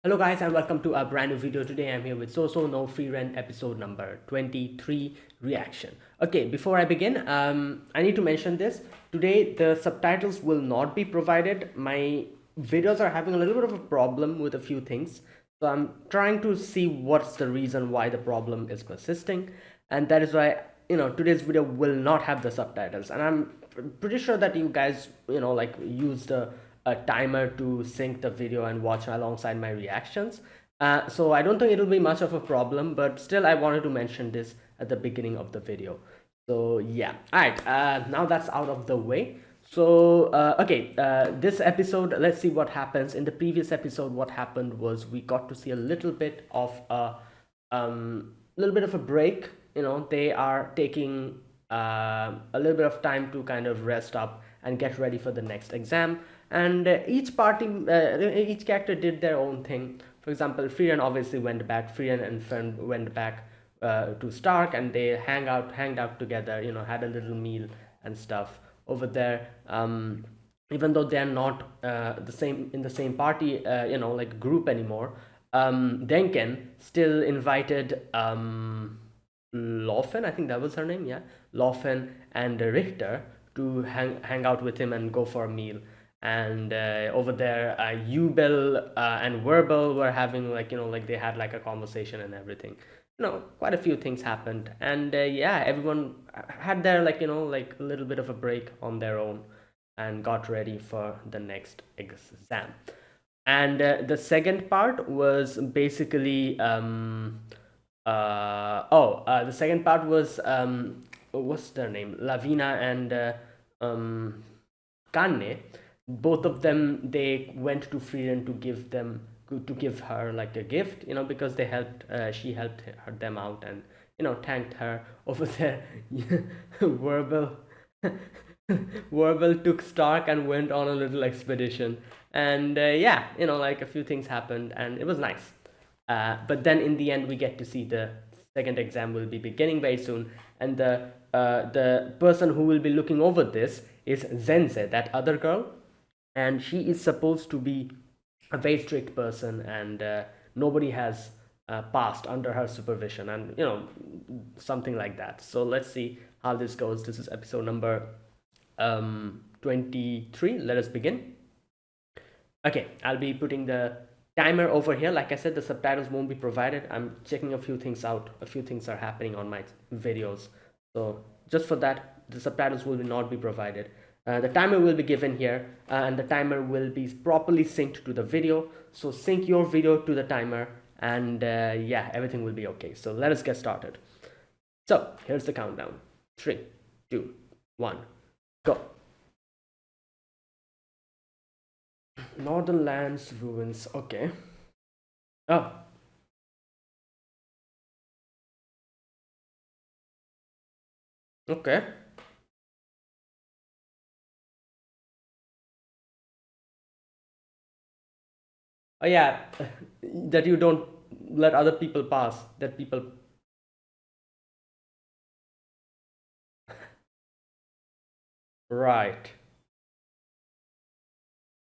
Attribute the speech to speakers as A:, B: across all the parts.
A: Hello guys and welcome to a brand new video. Today I'm here with Sousou no Frieren episode number 23 reaction. Okay, before I begin, I need to mention this. Today the subtitles will not be provided. My videos are having a little bit of a problem with a few things. So I'm trying to see what's the reason why the problem is persisting. And that is why, today's video will not have the subtitles. And I'm pretty sure that you guys, like use the a timer to sync the video and watch alongside my reactions. So I don't think it'll be much of a problem, but still I wanted to mention this at the beginning of the video. So yeah, all right, now that's out of the way. So okay, this episode, let's see what happens. In the previous episode, what happened was we got to see a little bit of a break. They are taking a little bit of time to kind of rest up and get ready for the next exam. And each character did their own thing. For example, Frieren obviously went back. Frieren and Fern went back to Stark, and they hanged out together. Had a little meal and stuff over there. Even though they are not the same party, like group anymore. Denken still invited Laufen, I think that was her name, yeah, Laufen and Richter to hang out with him and go for a meal. And over there, Ubel and Verbal were having like they had like a conversation and everything. Quite a few things happened, and yeah, everyone had their like a little bit of a break on their own, and got ready for the next exam. And the second part was basically the second part was what's their name, Lavina and Kanne. Both of them, they went to Frieren to give her like a gift, because she helped them out, and thanked her over there. Verbal Verbal took Stark and went on a little expedition. And yeah, like a few things happened, and it was nice. But then in the end, we get to see the second exam will be beginning very soon, and the person who will be looking over this is Zenze, that other girl, and she is supposed to be a very strict person, and nobody has passed under her supervision, and something like that. So let's see how this goes. This is episode number 23. Let us begin. Okay, I'll be putting the timer over here. Like I said, the subtitles won't be provided. I'm checking a few things out. A few things are happening on my videos. So just for that, the subtitles will not be provided. The timer will be given here, and the timer will be properly synced to the video. So sync your video to the timer, and yeah, everything will be okay. So let us get started. So here's the countdown. 3, 2, 1, go. Northern lands ruins. Okay. Oh, okay. Oh yeah, that you don't let other people pass. That people. Right.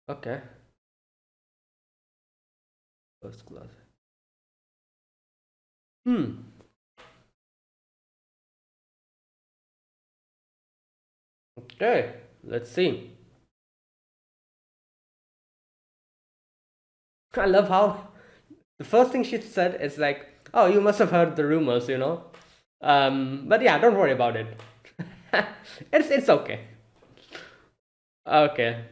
A: Okay. First class. Hmm. Okay. Let's see. I love how the first thing she said is like, "Oh, you must have heard the rumors." But yeah, don't worry about it. It's okay. Okay.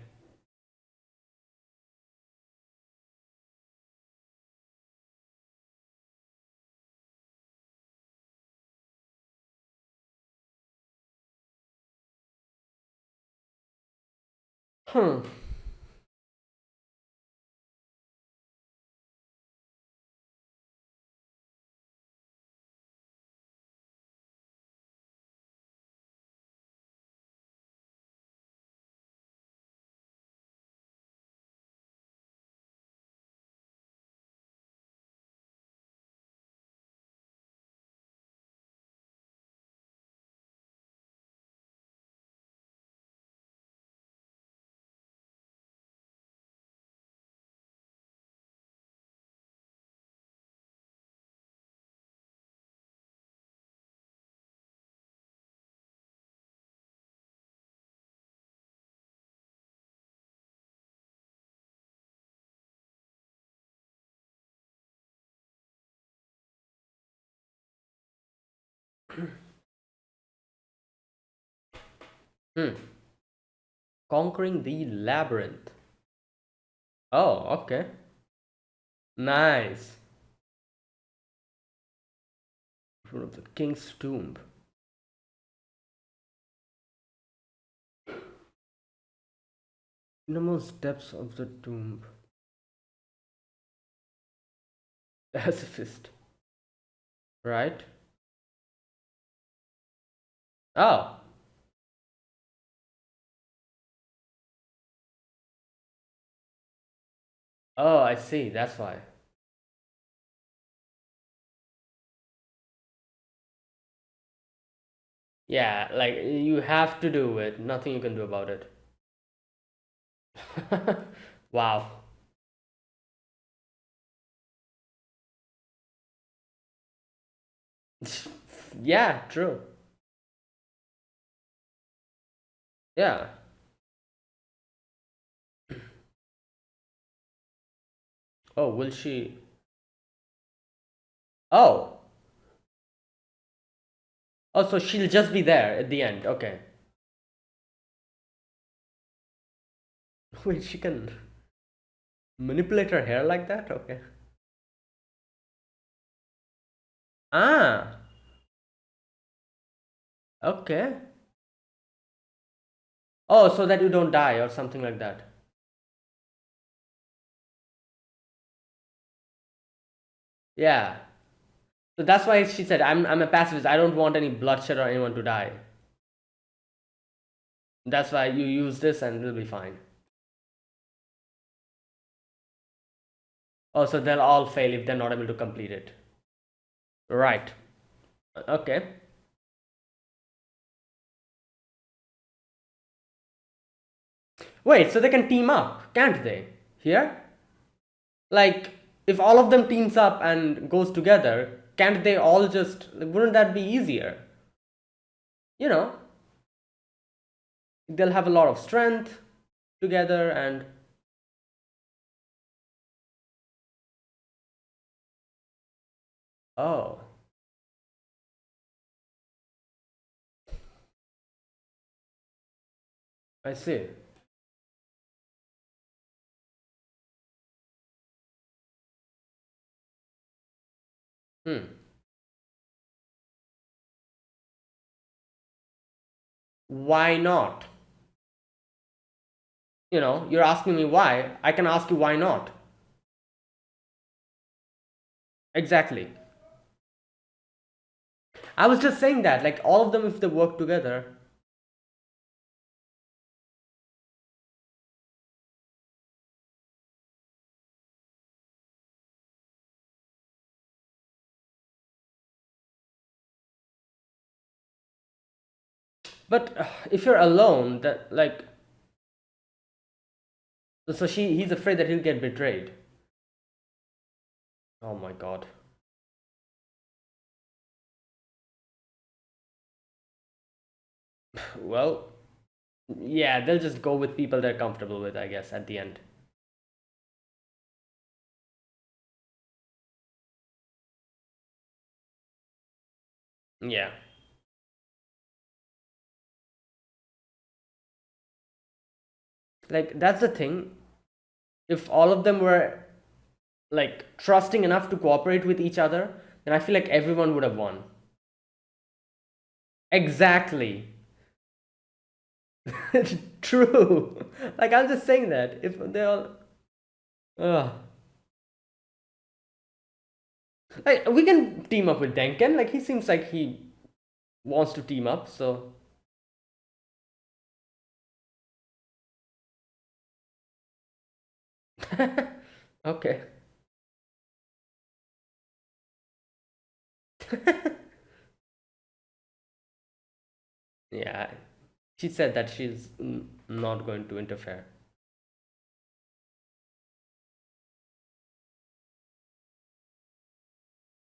A: Hmm. Hmm. Conquering the labyrinth. Oh, okay. Nice. Fruit of the king's tomb. Innermost depths of the tomb. Pacifist. Right? Oh. Oh, I see. That's why. Yeah, like you have to do it. Nothing you can do about it. Wow. Yeah, true. Yeah. Oh, will she? Oh. Oh, so she'll just be there at the end. Okay. Wait, she can manipulate her hair like that? Okay. Ah. Okay. Oh, so that you don't die or something like that. Yeah. So that's why she said, I'm a pacifist. I don't want any bloodshed or anyone to die. That's why you use this and it'll be fine. Oh, so they'll all fail if they're not able to complete it. Right. Okay. Wait, so they can team up, can't they? Here? Like, if all of them teams up and goes together, can't they all just, wouldn't that be easier? You know, they'll have a lot of strength together and. Oh, I see. Hmm. Why not? You're asking me why. I can ask you why not. Exactly. I was just saying that, like, all of them, if they work together. But if you're alone, that, like, so he's afraid that he'll get betrayed. Oh my god. Well, yeah, they'll just go with people they're comfortable with, I guess, at the end. Yeah. Like, that's the thing. If all of them were, like, trusting enough to cooperate with each other, then I feel like everyone would have won. Exactly. True. Like, I'm just saying that. If they all. Ugh. Like, we can team up with Denken. Like, he seems like he wants to team up, so. Okay. Yeah. She said that she's not going to interfere.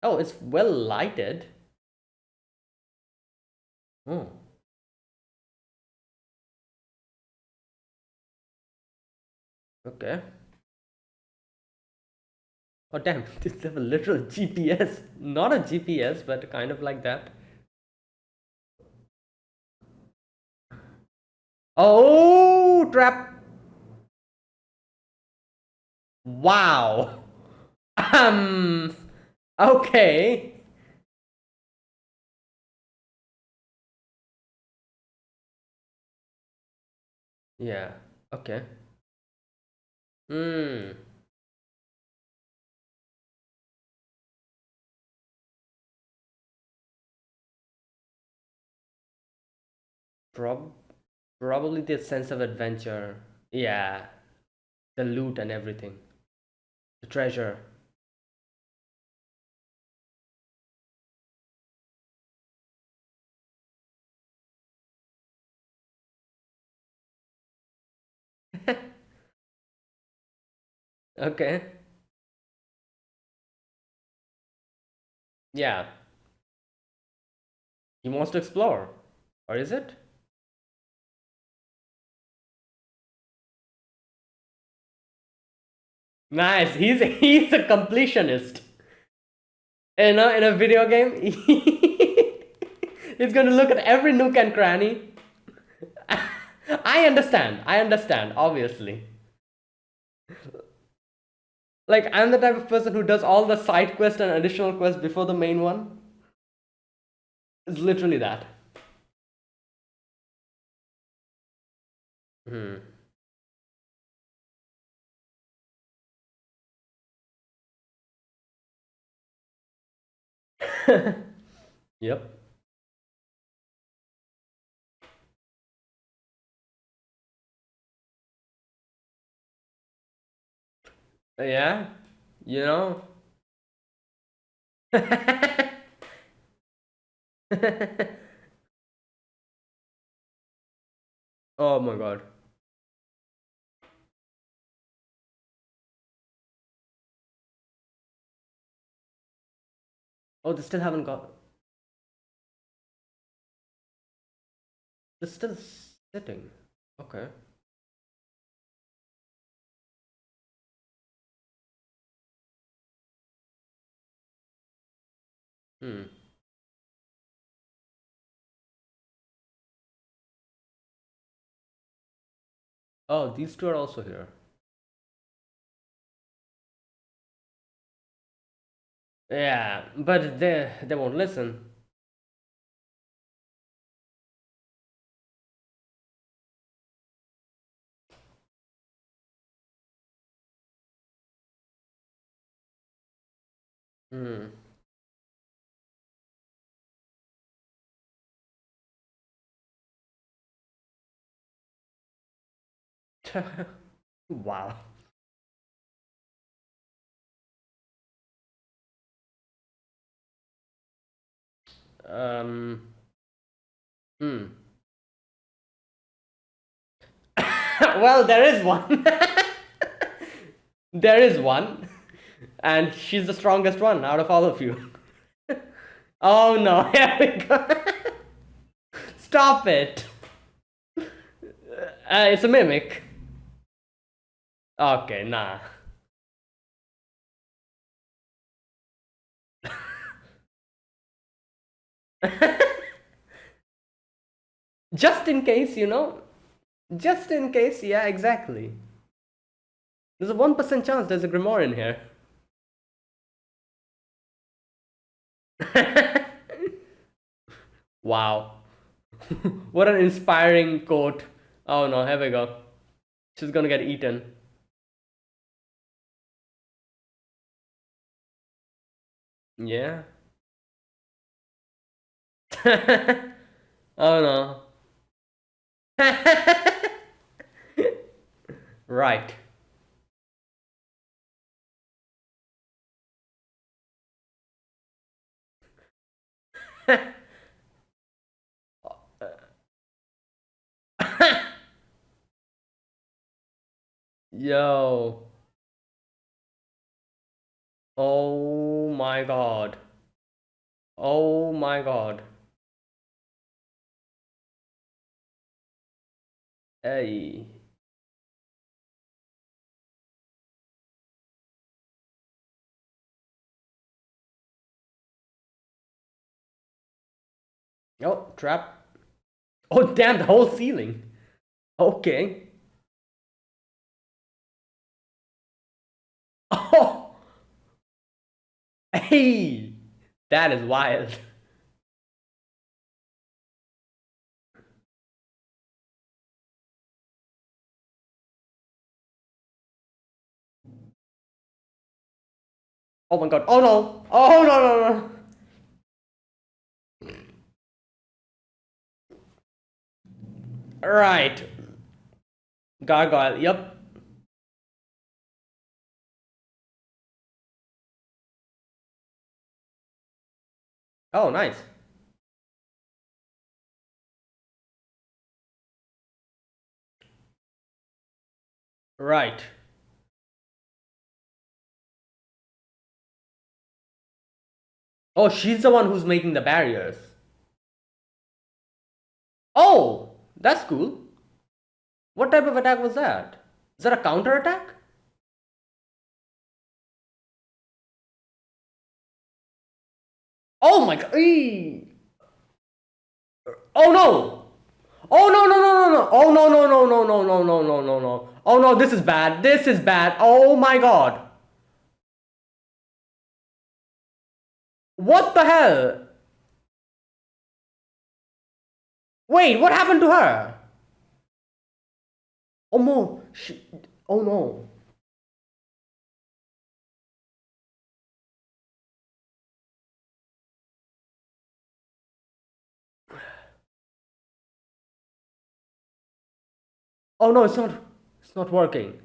A: Oh, it's well lighted. Oh, okay. Oh, damn. They have a literal GPS. Not a GPS, but kind of like that. Oh, trap. Wow. Um, okay. Yeah. Okay. Hmm. Prob Probably the sense of adventure. Yeah. The loot and everything. The treasure. Okay. Yeah. He wants to explore. Or is it? Nice. He's a completionist. In a video game, he's going to look at every nook and cranny. I understand. I understand, obviously. Like, I'm the type of person who does all the side quests and additional quests before the main one. It's literally that. Hmm. Yep. Yeah. You know? Oh my god. Oh, they still haven't got. They're still sitting. Okay. Hmm. Oh, these two are also here. Yeah, but they won't listen. Hmm. Wow. Um. Hmm. Well, there is one. There is one, and she's the strongest one out of all of you. Oh no! Here we go. Stop it. It's a mimic. Okay, nah. Just in case, you know. Just in case, yeah, exactly. There's a 1% chance there's a grimoire in here. Wow. What an inspiring quote. Oh no, here we go. She's gonna get eaten. Yeah. Oh no. Right. Yo. Oh my god. Oh my god. Hey. Oh, trap. Oh, damn, the whole ceiling. Okay. Oh, hey, that is wild. Oh my god. Oh no. Oh no no no. Right. Gargoyle. Yep. Oh, nice. Right. Oh, she's the one who's making the barriers. Oh, that's cool. What type of attack was that? Is that a counter attack? Oh my god. Oh no. Oh no no no no no. Oh no no no no no no no no no no. Oh no, this is bad. This is bad. Oh my god. What the hell? Wait, what happened to her? Oh no. Oh no. Oh no, it's not. It's not working.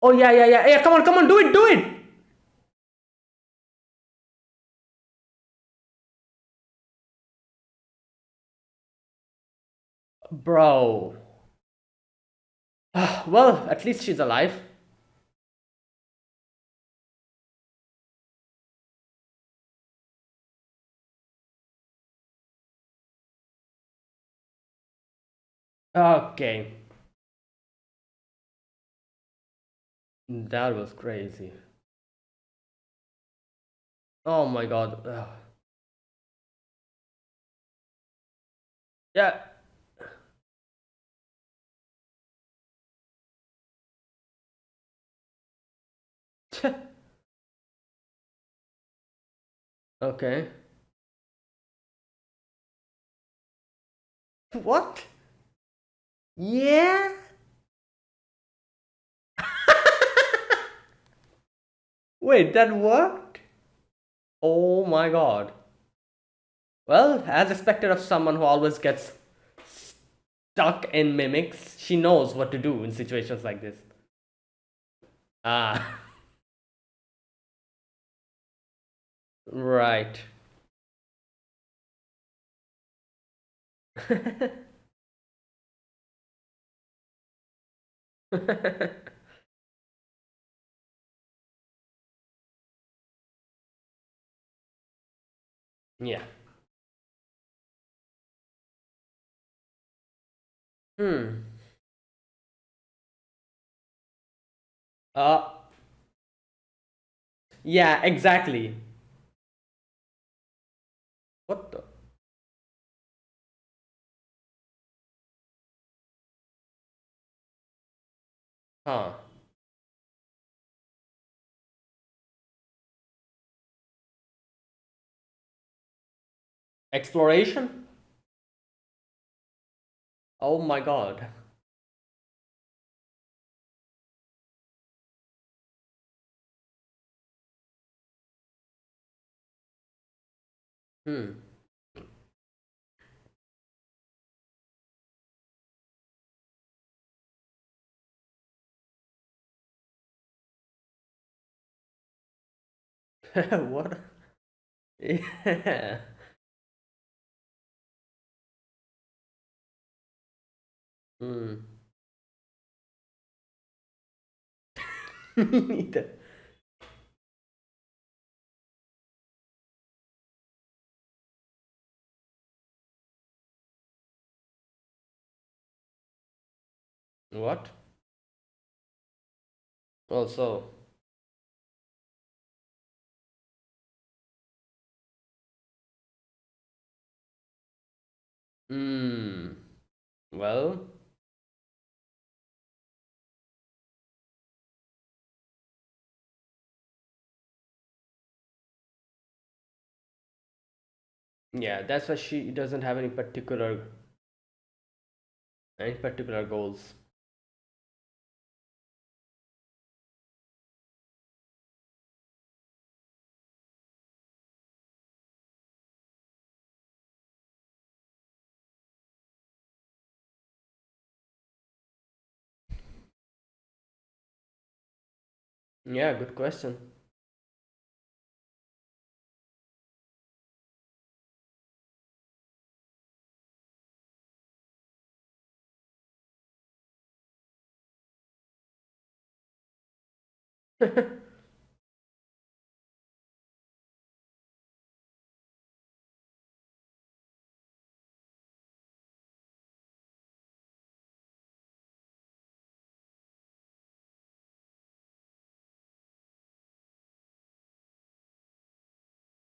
A: Oh yeah yeah yeah yeah. Come on, do it, do it, bro. Well, at least she's alive. Okay, that was crazy. Oh my god. Yeah. Okay. What? Yeah. Wait, that worked? Oh my god. Well, as expected of someone who always gets stuck in mimics, she knows what to do in situations like this. Ah, right. Yeah. Hmm. Uh, yeah, exactly. What the? Huh. Exploration? Oh my god. Hmm. What? Yeah. Hmm. Me neither. What? Also. Hmm. Well, yeah, that's why she doesn't have any particular goals. Yeah, good question.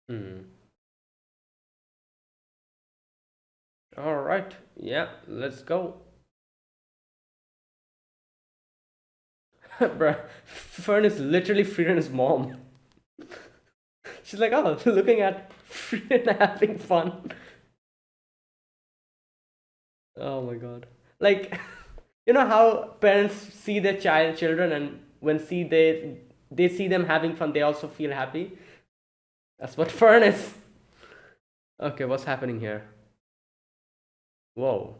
A: Hmm. All right. Yeah, let's go. Bruh, Fern is literally Frieren's mom. She's like, oh, looking at Frieren having fun. Oh my god. Like, you know how parents see their children, and when see they see them having fun, they also feel happy. That's what Fern is. Okay, what's happening here? Whoa.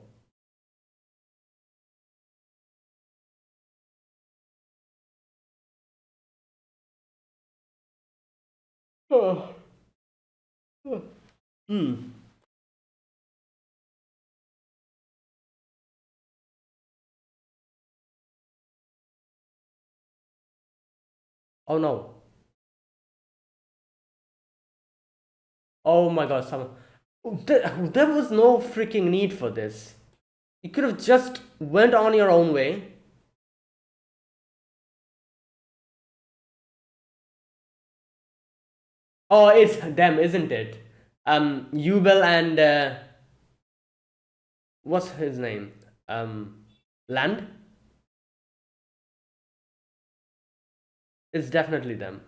A: Oh. Hmm. Oh no. Oh my god. There was no freaking need for this. You could have just went on your own way. Oh, it's them, isn't it? Yubel and what's his name? Land. It's definitely them.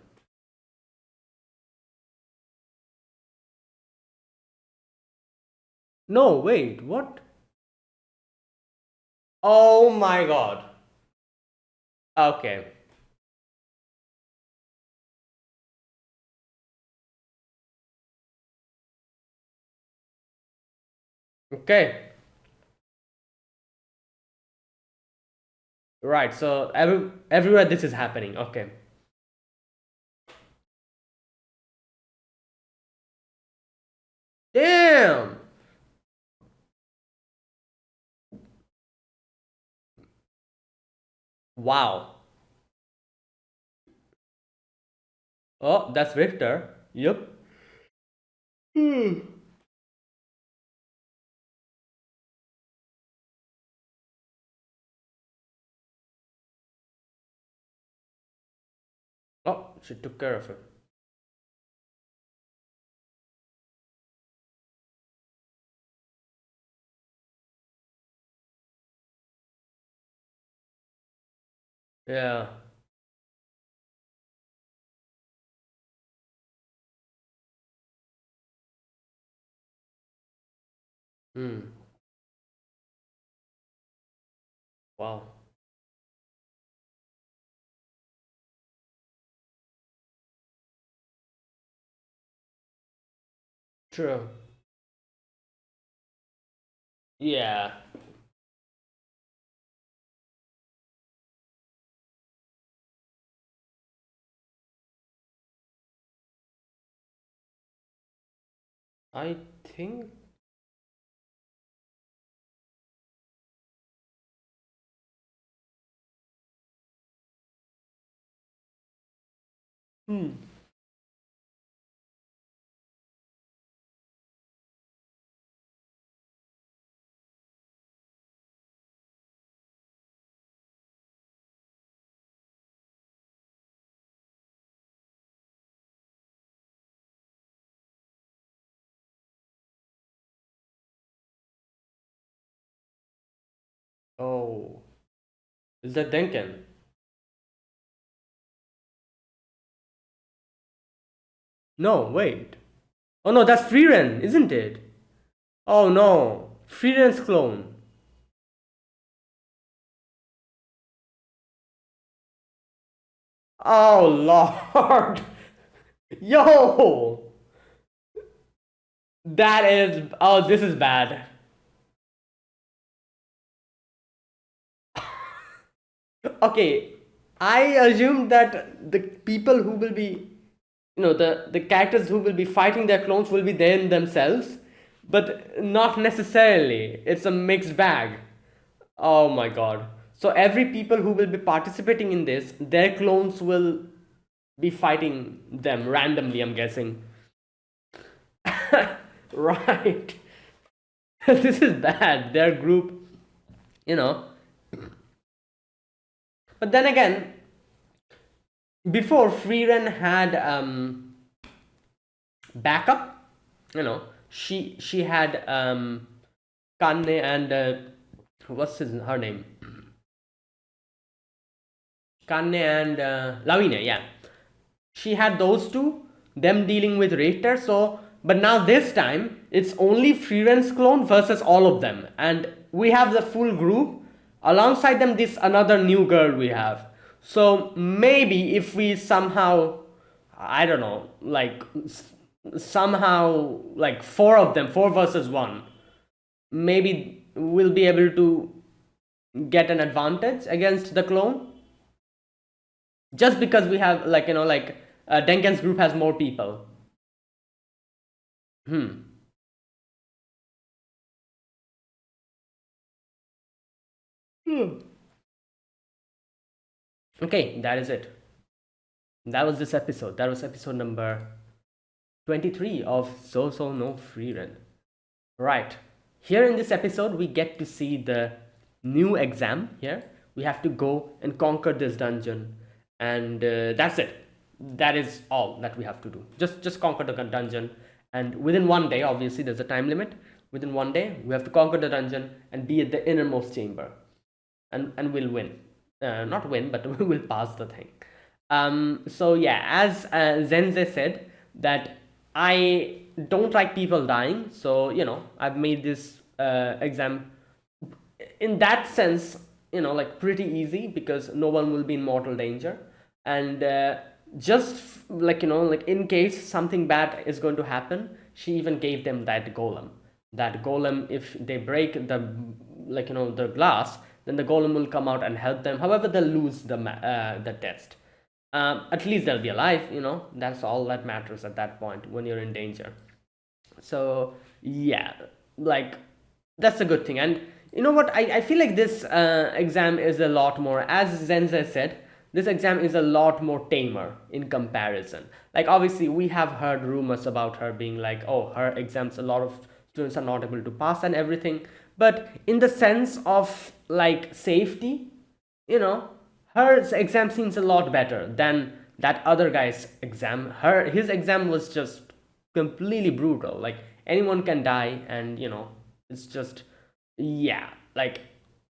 A: No, wait, what? Oh my god. Okay. Okay. Right. So everywhere this is happening. Okay. Damn. Wow. Oh, that's Victor. Yep. Hmm. Oh, she took care of it. Yeah. Hmm. Wow. True. Yeah. I think. Hmm. Oh, is that Denken? No, wait. Oh no, that's Frieren, isn't it? Oh no, Frieren's clone. Oh lord. Yo, that is. Oh, this is bad. Okay, I assume that the people who will be, the characters who will be fighting their clones will be them themselves, but not necessarily. It's a mixed bag. Oh my god. So every people who will be participating in this, their clones will be fighting them randomly, I'm guessing. Right. This is bad. Their group, you know. But then again, before Frieren had backup, she had Kanne and her name? Kanne and Lavine, yeah. She had those two, them dealing with Richter. So, but now this time it's only Frieren's clone versus all of them, and we have the full group. Alongside them, this another new girl we have. So maybe if we somehow, I don't know, like somehow like four of them, four versus one, maybe we'll be able to get an advantage against the clone, just because we have Denken's group has more people. Hmm. Hmm. Okay, that is it. That was this episode. That was episode number 23 of Sousou no Frieren. Right. Here in this episode, we get to see the new exam here. We have to go and conquer this dungeon. And that's it. That is all that we have to do. Just conquer the dungeon. And within one day, obviously, there's a time limit. Within one day, we have to conquer the dungeon and be at the innermost chamber. And we'll win. Not win, but we will pass the thing. So yeah, as Zenze said, that I don't like people dying. So I've made this exam in that sense, like pretty easy, because no one will be in mortal danger. And just like in case something bad is going to happen, she even gave them that golem. If they break the glass, then the golem will come out and help them. However, they'll lose the test. At least they'll be alive. That's all that matters at that point when you're in danger. So yeah, like that's a good thing. And you know what, I feel like this exam is a lot more, as Zenze said, this exam is a lot more tamer in comparison. Like obviously we have heard rumors about her being like, oh, her exams, a lot of students are not able to pass and everything. But in the sense of like safety, you know her exam seems a lot better than that other guy's exam. His exam was just completely brutal. Like anyone can die, and it's just, yeah, like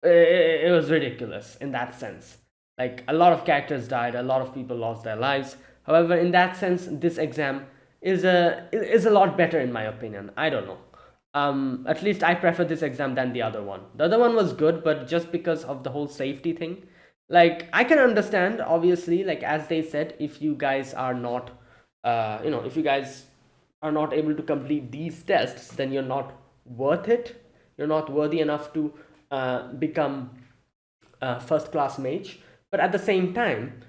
A: it was ridiculous in that sense. Like a lot of characters died, a lot of people lost their lives. However, in that sense, this exam is a lot better in my opinion. I don't know. At least I prefer this exam than the other one. The other one was good, but just because of the whole safety thing. Like I can understand, obviously, like as they said, if you guys are not if you guys are not able to complete these tests, then you're not worth it. You're not worthy enough to become a first class mage. But at the same time,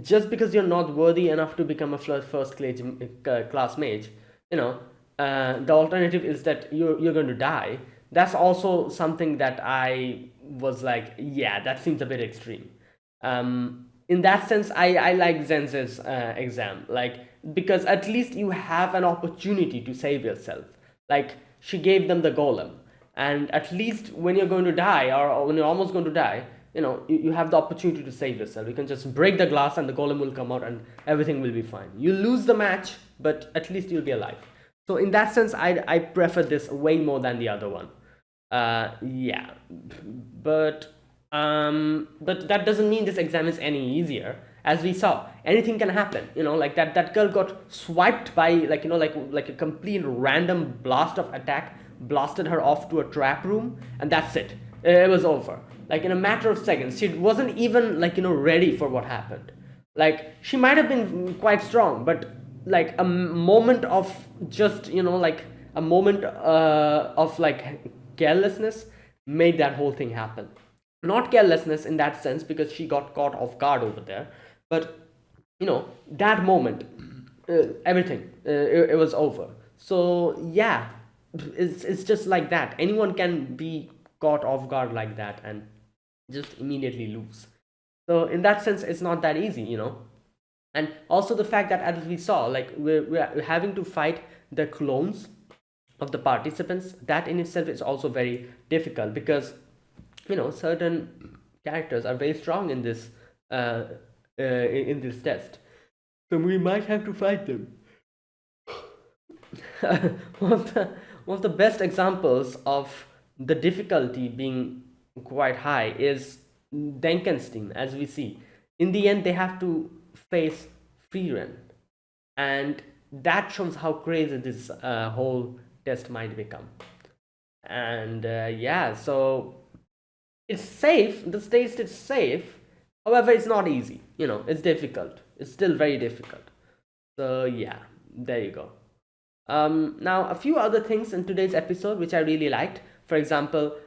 A: just because you're not worthy enough to become a first class mage, the alternative is that you're going to die. That's also something that I was like, yeah, that seems a bit extreme. In that sense, I like Zenze's exam, like, because at least you have an opportunity to save yourself. Like she gave them the golem, and at least when you're going to die, or when you're almost going to die, you have the opportunity to save yourself. You can just break the glass and the golem will come out and everything will be fine. You lose the match, but at least you'll be alive. So in that sense, I prefer this way more than the other one. Yeah, but But that doesn't mean this exam is any easier. As we saw, anything can happen. Like that girl got swiped by, like a complete random blast of attack, blasted her off to a trap room, and that's it. It was over. Like in a matter of seconds, she wasn't even ready for what happened. Like she might have been quite strong, but like a moment of just like a moment of like carelessness made that whole thing happen. Not carelessness in that sense, because she got caught off guard over there, but that moment, everything, it was over. So yeah, it's just like that. Anyone can be caught off guard like that and just immediately lose. So in that sense, it's not that easy. And also the fact that, as we saw, like we're having to fight the clones of the participants. That in itself is also very difficult, because certain characters are very strong in this in this test, so we might have to fight them. one of the one of the best examples of the difficulty being quite high is Denkenstein. As we see, in the end they have to face Frieren, and that shows how crazy this whole test might become. And yeah, so it's safe. The taste is safe. However, it's not easy. It's difficult. It's still very difficult. So yeah, there you go. Now a few other things in today's episode which I really liked. For example,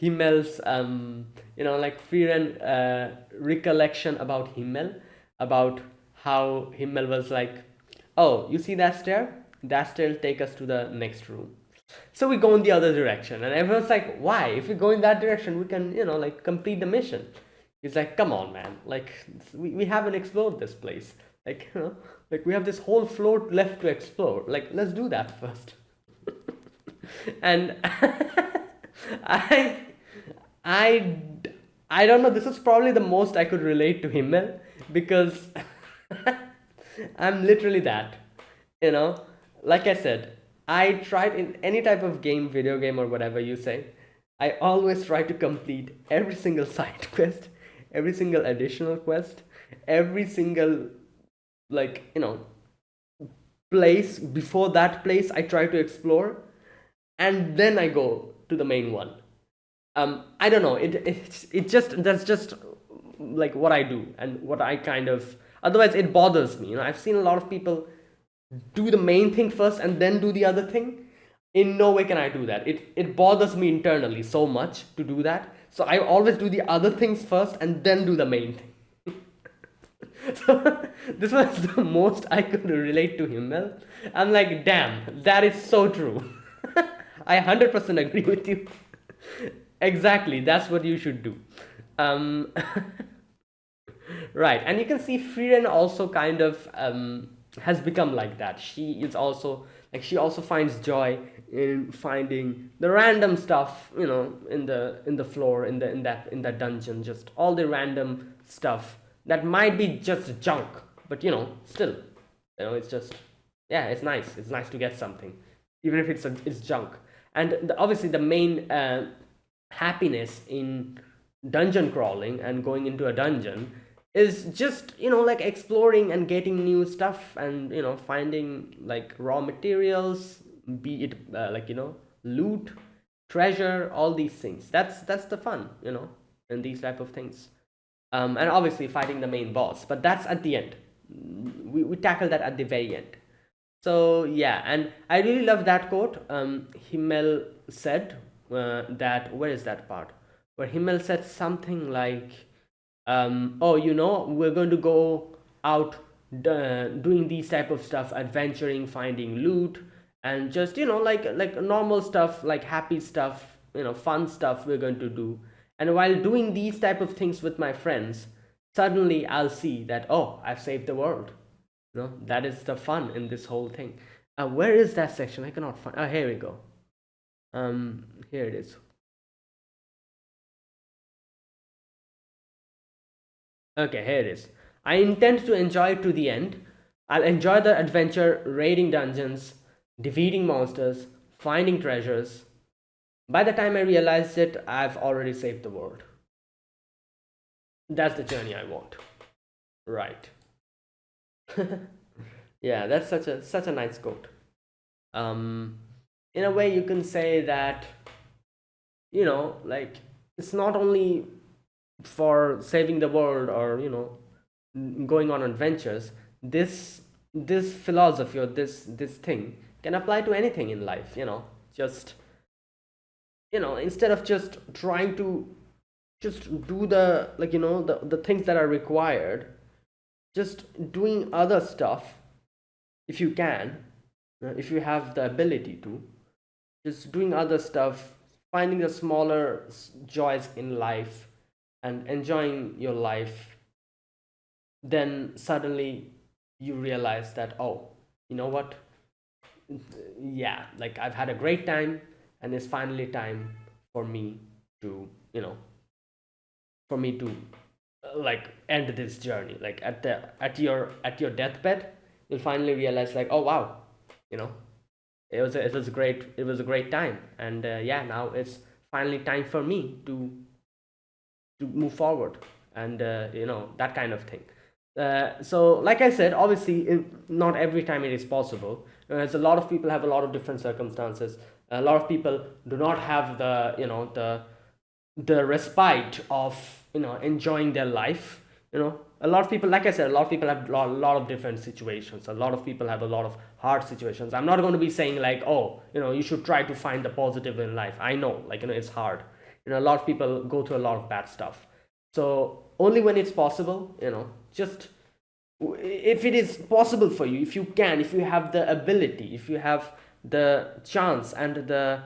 A: Himmel's like Frieren recollection about Himmel, about how Himmel was like, oh, you see that stair? That stair will take us to the next room. So we go in the other direction, and everyone's like, why? If we go in that direction, we can, like complete the mission. He's like, come on, man. Like, we haven't explored this place. Like, like we have this whole floor left to explore. Like, let's do that first. And I, I, I don't know. This is probably the most I could relate to Himmel, because I'm literally that. You know, like I said, I tried in any type of game, video game, or whatever you say. I always try to complete every single side quest, every single additional quest, every single, like, place. Before that place I try to explore, and then I go to the main one. I don't know, it just, that's just like what I do, and what I kind of, otherwise it bothers me. I've seen a lot of people do the main thing first and then do the other thing. In no way can I do that. It bothers me internally so much to do that, so I always do the other things first and then do the main thing. So this was the most I could relate to Himmel. I'm like, damn, that is so true. I 100% agree with you. Exactly, that's what you should do. um right, and you can see Frieren also kind of has become like that. She is also like, she also finds joy in finding the random stuff, in the floor, in that dungeon, just all the random stuff that might be just junk, but still, it's just, yeah, it's nice to get something, even if it's junk. And obviously the main happiness in dungeon crawling and going into a dungeon is just, like exploring and getting new stuff, and finding like raw materials, be it like, loot, treasure, all these things. That's the fun, in these type of things. And obviously fighting the main boss, but that's at the end. We tackle that at the very end. So yeah, and I really love that quote. Himmel said that, where is that part where Himmel said something like, oh, we're going to go out doing these type of stuff, adventuring, finding loot, and just, like normal stuff, like happy stuff, fun stuff we're going to do. And while doing these type of things with my friends, suddenly I'll see that, oh, I've saved the world. That is the fun in this whole thing. Where is that section? I cannot find. Oh, here we go. Here it is. Okay, here it is. I intend to enjoy it to the end. I'll enjoy the adventure, raiding dungeons, defeating monsters, finding treasures, By the time I realized it, I've already saved the world. That's the journey I want. Right. Yeah, that's such a nice quote. Um, in a way, you can say that, like, it's not only for saving the world or going on adventures. This philosophy or this thing can apply to anything in life. Just instead of just trying to just do the, the things that are required, just doing other stuff, if you can, if you have the ability to, just doing other stuff, finding the smaller joys in life and enjoying your life, then suddenly you realize that, oh, you know what, yeah, like I've had a great time, and it's finally time for me to, for me to like end this journey. Like at your deathbed, you'll finally realize, like, oh wow, you know it was a great time, and yeah, now it's finally time for me to move forward, and that kind of thing. So like I said, obviously not every time it is possible, as a lot of people have a lot of different circumstances. A lot of people do not have the respite of enjoying their life. A lot of people, like I said, a lot of people have a lot of different situations. A lot of people have a lot of hard situations. I'm not going to be saying, like, oh, you should try to find the positive in life. I know, like, it's hard. A lot of people go through a lot of bad stuff. So only when it's possible, just if it is possible for you, if you can, if you have the ability, if you have the chance and the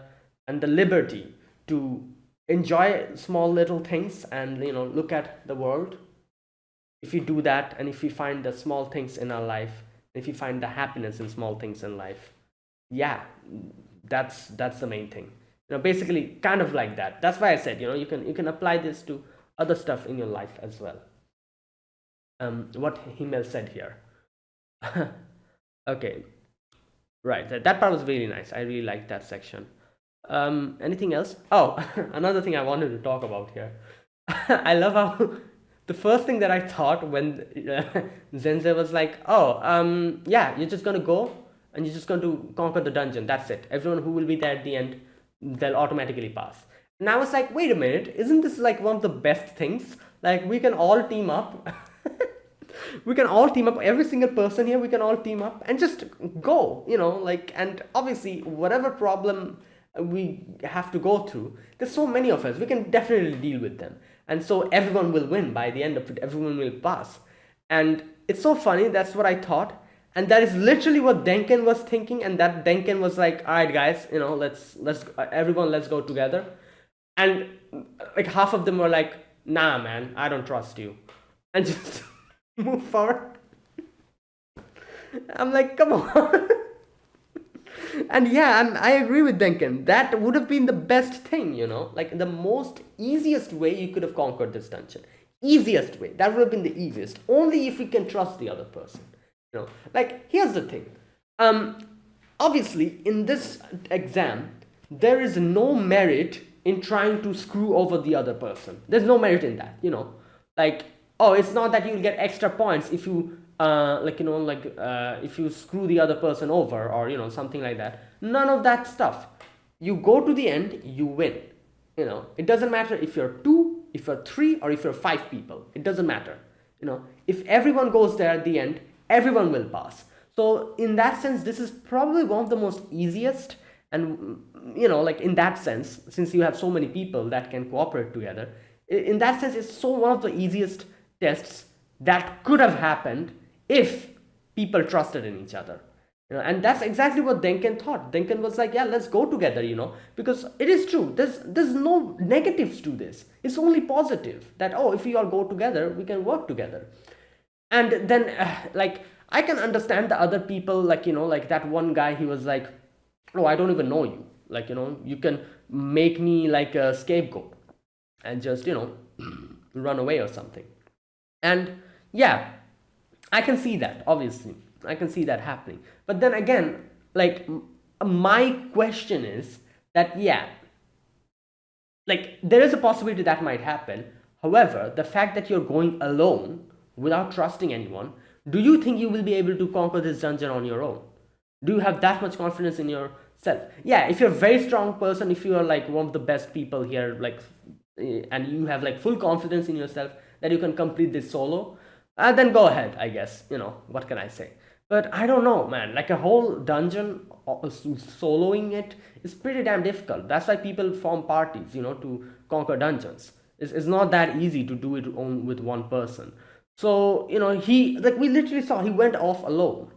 A: liberty to enjoy small little things, and look at the world. If you do that, and if we find the small things in our life, if you find the happiness in small things in life, yeah, that's the main thing. Basically, kind of like that. That's why I said, you can apply this to other stuff in your life as well. What Himmel said here. Okay, right. That part was really nice. I really liked that section. Anything else? Oh, another thing I wanted to talk about here. I love how the first thing that I thought when Zenze was like, "Oh, yeah, you're just gonna go and you're just going to conquer the dungeon. That's it. Everyone who will be there at the end, they'll automatically pass." And I was like, "Wait a minute, isn't this like one of the best things? Like we can all team up." We can all team up, every single person here, we can all team up and just go, like, and obviously whatever problem we have to go through, there's so many of us, we can definitely deal with them, and so everyone will win. By the end of it, everyone will pass. And it's so funny, that's what I thought, and that is literally what Denken was thinking. And that Denken was like, all right guys, let's everyone, let's go together. And like half of them were like, nah man, I don't trust you, and just move forward. I'm like, come on. And yeah, I agree with Duncan. That would have been the best thing, like the most easiest way you could have conquered this dungeon. Easiest way. That would have been the easiest. Only if we can trust the other person. Like, here's the thing. Obviously, in this exam, there is no merit in trying to screw over the other person. There's no merit in that, Like, oh, it's not that you'll get extra points if you if you screw the other person over, or something like that. None of that stuff. You go to the end, you win. It doesn't matter if you're 2, if you're 3, or if you're 5 people. It doesn't matter. If everyone goes there at the end, everyone will pass. So in that sense, this is probably one of the most easiest, and like in that sense, since you have so many people that can cooperate together, in that sense, it's so one of the easiest tests that could have happened if people trusted in each other. And that's exactly what Denken thought. Denken was like, yeah, let's go together, because it is true, there's no negatives to this. It's only positive, that, oh, if we all go together, we can work together. And then like, I can understand the other people, like, like that one guy, he was like, oh, I don't even know you, like, you can make me like a scapegoat and just run away or something. And yeah, I can see that, obviously. I can see that happening. But then again, like, my question is that, yeah, like there is a possibility that might happen. However, the fact that you're going alone without trusting anyone, do you think you will be able to conquer this dungeon on your own? Do you have that much confidence in yourself? Yeah, if you're a very strong person, if you are like one of the best people here, like and you have like full confidence in yourself that you can complete this solo, then go ahead, I guess. What can I say? But I don't know, man. Like a whole dungeon, soloing it is pretty damn difficult. That's why people form parties, to conquer dungeons. It's not that easy to do it with one person. So, he, like, we literally saw he went off alone.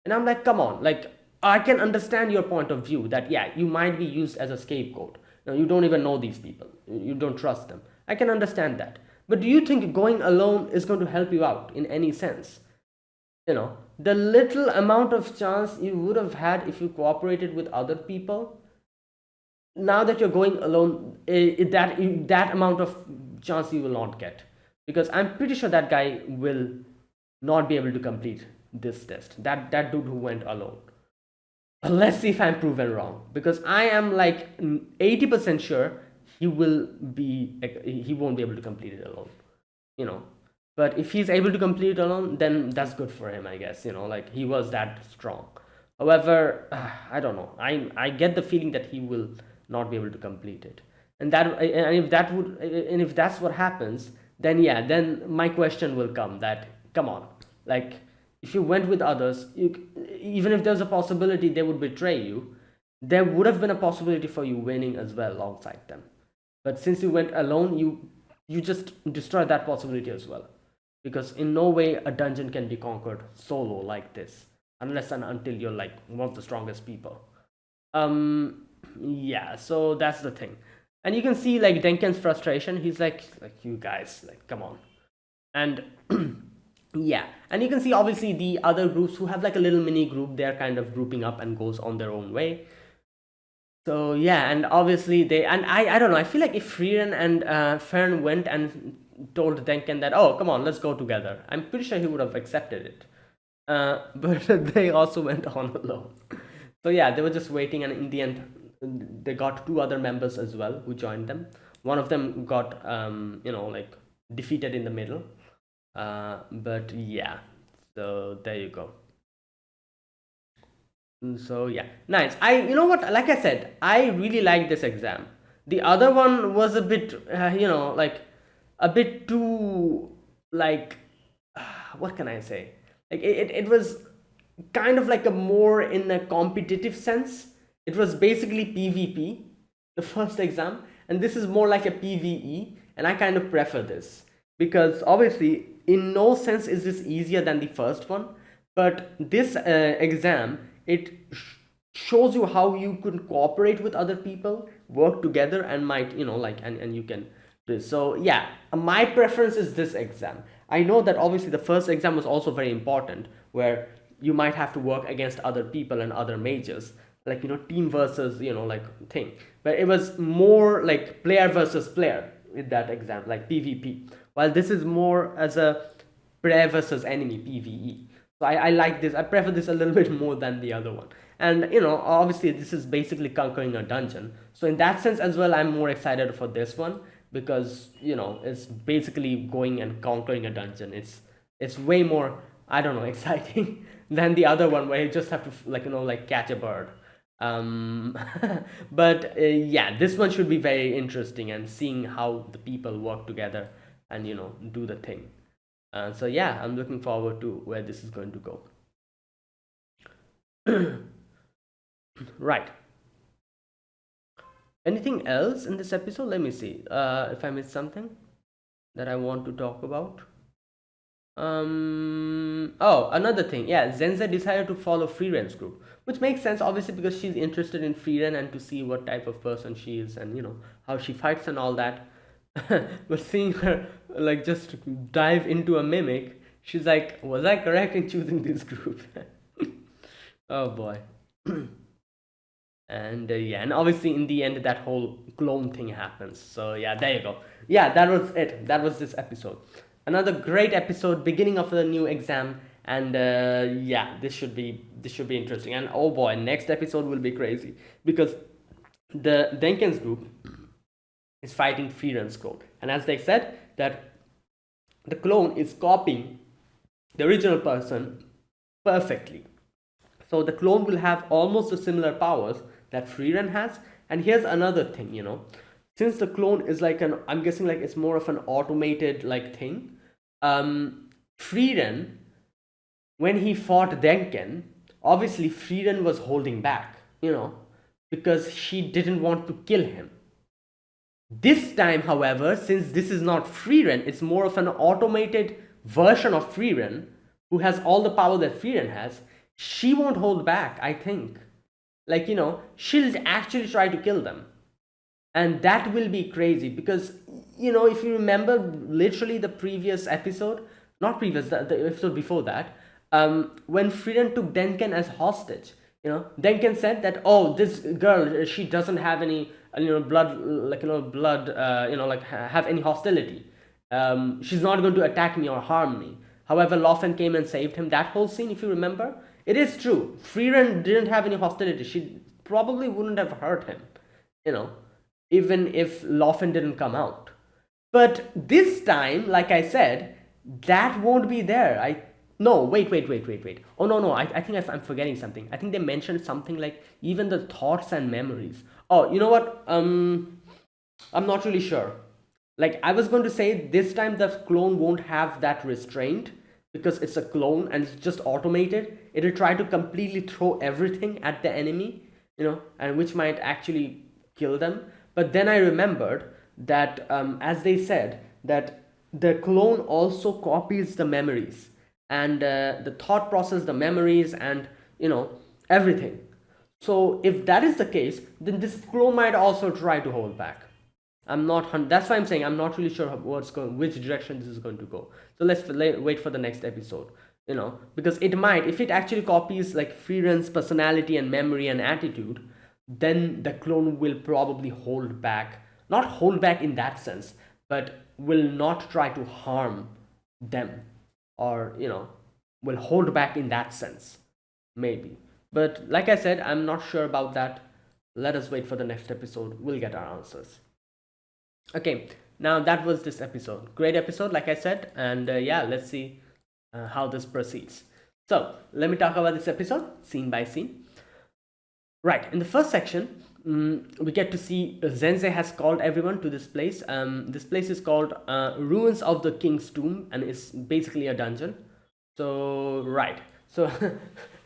A: And I'm like, come on, like, I can understand your point of view that, yeah, you might be used as a scapegoat. You don't even know these people, you don't trust them. I can understand that. But do you think going alone is going to help you out in any sense? The little amount of chance you would have had if you cooperated with other people, now that you're going alone, that amount of chance you will not get, because I'm pretty sure that guy will not be able to complete this test, that dude who went alone. Let's see if I'm proven wrong, because I am like 80% sure he won't be able to complete it alone. you know but if he's able to complete it alone, then that's good for him, I guess. Like, he was that strong. However, I don't know, I get the feeling that he will not be able to complete it. And if that's what happens, then yeah, then my question will come that, come on, like, if you went with others, even if there's a possibility they would betray you, there would have been a possibility for you winning as well alongside them. But since you went alone, you just destroy that possibility as well, because in no way a dungeon can be conquered solo like this, unless and until you're like one of the strongest people. Yeah, so that's the thing. And you can see like Denken's frustration. He's like, you guys, like, come on. And yeah, and you can see obviously the other groups who have like a little mini group, they're kind of grouping up and goes on their own way. So yeah, and obviously I don't know. I feel like if Frieren and Fern went and told Denken that, oh, come on, let's go together, I'm pretty sure he would have accepted it. But they also went on alone. So yeah, they were just waiting, and in the end, they got two other members as well who joined them. One of them got like defeated in the middle. But yeah, so there you go. So yeah, nice. You know what? Like I said, I really like this exam. The other one was a bit, like a bit too, like, what can I say? Like it was kind of like a more in a competitive sense. It was basically PvP, the first exam, and this is more like a PvE, and I kind of prefer this because obviously, in no sense is this easier than the first one, but this exam, it shows you how you could cooperate with other people, work together, and might, like, and you can do this. So yeah, my preference is this exam. I know that obviously the first exam was also very important, where you might have to work against other people and other mages, like, team versus, like, thing, but it was more like player versus player in that exam, like PvP, while this is more as a player versus enemy, PvE. So I like this. I prefer this a little bit more than the other one. And obviously this is basically conquering a dungeon, so in that sense as well, I'm more excited for this one, because it's basically going and conquering a dungeon. It's way more, I don't know, exciting than the other one where you just have to, like, like, catch a bird. um but yeah, this one should be very interesting, and seeing how the people work together and do the thing. So yeah, I'm looking forward to where this is going to go. Right. Anything else in this episode? Let me see if I missed something that I want to talk about. Oh, another thing. Yeah, Zenza decided to follow Frieren's group, which makes sense obviously, because she's interested in Frieren and to see what type of person she is, and how she fights and all that. But seeing her like just dive into a mimic, she's like, was I correct in choosing this group? Oh boy. And yeah, and obviously in the end that whole clone thing happens. So yeah, there you go. Yeah, that was it. That was this episode. Another great episode, beginning of a new exam. And yeah, this should be interesting. And oh boy, next episode will be crazy, because the Denkins group, is fighting Frieren's clone. And as they said, that the clone is copying the original person perfectly. So the clone will have almost the similar powers that Frieren has. And here's another thing, since the clone is like I'm guessing like it's more of an automated like thing. Frieren, when he fought Denken, obviously Frieren was holding back, because she didn't want to kill him. This time, however, since this is not Frieren, it's more of an automated version of Frieren who has all the power that Frieren has. She won't hold back, I think. Like, she'll actually try to kill them. And that will be crazy because, if you remember literally the previous episode, not previous, the episode before that, when Frieren took Denken as hostage, Denken said that, oh, this girl, she doesn't have any, have any hostility. She's not going to attack me or harm me. However, Laufen came and saved him. That whole scene, if you remember, it is true. Frieren didn't have any hostility. She probably wouldn't have hurt him, even if Laufen didn't come out. But this time, like I said, that won't be there. No, wait. Oh, no, I think I'm forgetting something. I think they mentioned something like even the thoughts and memories. Oh, you know what? I'm not really sure. Like, I was going to say this time the clone won't have that restraint because it's a clone and it's just automated. It'll try to completely throw everything at the enemy, and which might actually kill them. But then I remembered that, as they said, that the clone also copies the memories and the thought process, the memories, and everything. So if that is the case, then this clone might also try to hold back. That's why I'm saying I'm not really sure which direction this is going to go. So let's wait for the next episode, because it might, if it actually copies like Frieren's personality and memory and attitude, then the clone will probably hold back. Not hold back in that sense, but will not try to harm them, or will hold back in that sense, maybe. But like I said, I'm not sure about that. Let us wait for the next episode. We'll get our answers. Okay, now that was this episode. Great episode, like I said, and yeah, let's see how this proceeds. So let me talk about this episode scene by scene. Right, in the first section, we get to see Zenze has called everyone to this place. This place is called Ruins of the King's Tomb, and it's basically a dungeon. So right, so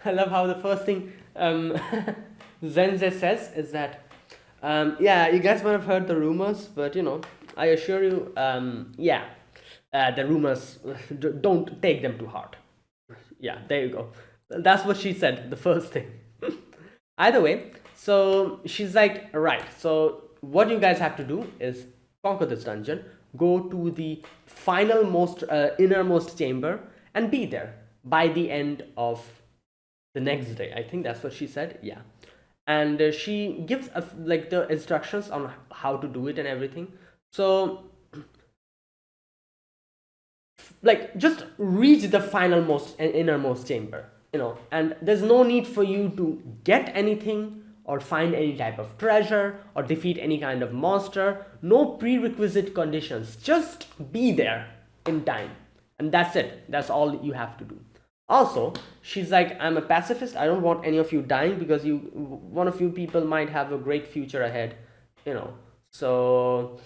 A: I love how the first thing Zenze says is that, yeah, you guys might have heard the rumors, but I assure you, the rumors, don't take them to heart. Yeah, there you go. That's what she said, the first thing. Either way, so she's like, right, so what you guys have to do is conquer this dungeon, go to the innermost chamber, and be there by the end of the next day. I think that's what she said, yeah. And she gives like the instructions on how to do it and everything. So like just reach the innermost chamber, and there's no need for you to get anything or find any type of treasure or defeat any kind of monster. No prerequisite conditions, just be there in time, and that's it. That's all you have to do. Also, she's like, I'm a pacifist. I don't want any of you dying because one of you people might have a great future ahead, so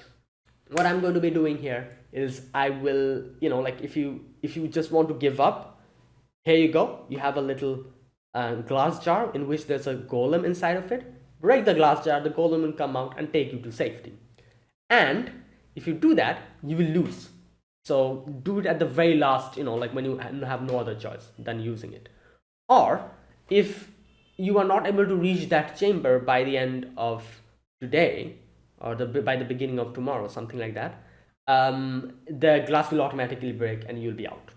A: what I'm going to be doing here is I will, like if you just want to give up, here you go. You have a little glass jar in which there's a golem inside of it. Break the glass jar, the golem will come out and take you to safety. And if you do that, you will lose. So do it at the very last, like when you have no other choice than using it. Or if you are not able to reach that chamber by the end of today, or by the beginning of tomorrow, something like that, the glass will automatically break and you'll be out.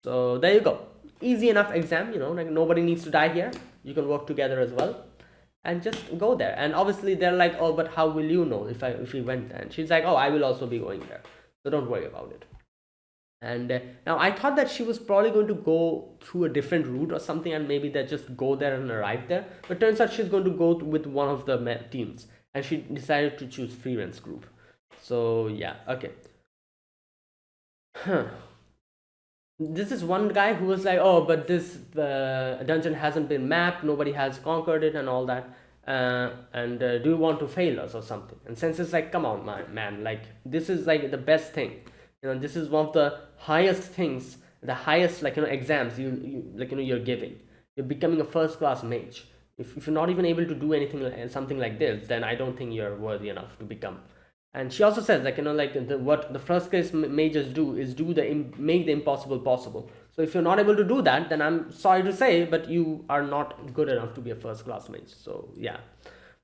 A: So there you go. Easy enough exam, like nobody needs to die here. You can work together as well and just go there. And obviously they're like, oh, but how will you know if we went there? And she's like, oh, I will also be going there, so don't worry about it. And now I thought that she was probably going to go through a different route or something, and maybe they just go there and arrive there, but turns out she's going to go with one of the teams, and she decided to choose Frieren's group. So yeah, okay. Huh. This is one guy who was like, oh, but this dungeon hasn't been mapped, nobody has conquered it and all that, and do you want to fail us or something? And Sense is like, come on, man, like this is like the best thing, this is one of the highest things, the highest, like, exams you like, you're giving. You're becoming a first class mage. If you're not even able to do anything something like this, then I don't think you're worthy enough to become. And she also says, like, like what the first case majors do is make the impossible possible. So if you're not able to do that, then I'm sorry to say, but you are not good enough to be a first class mage. So yeah,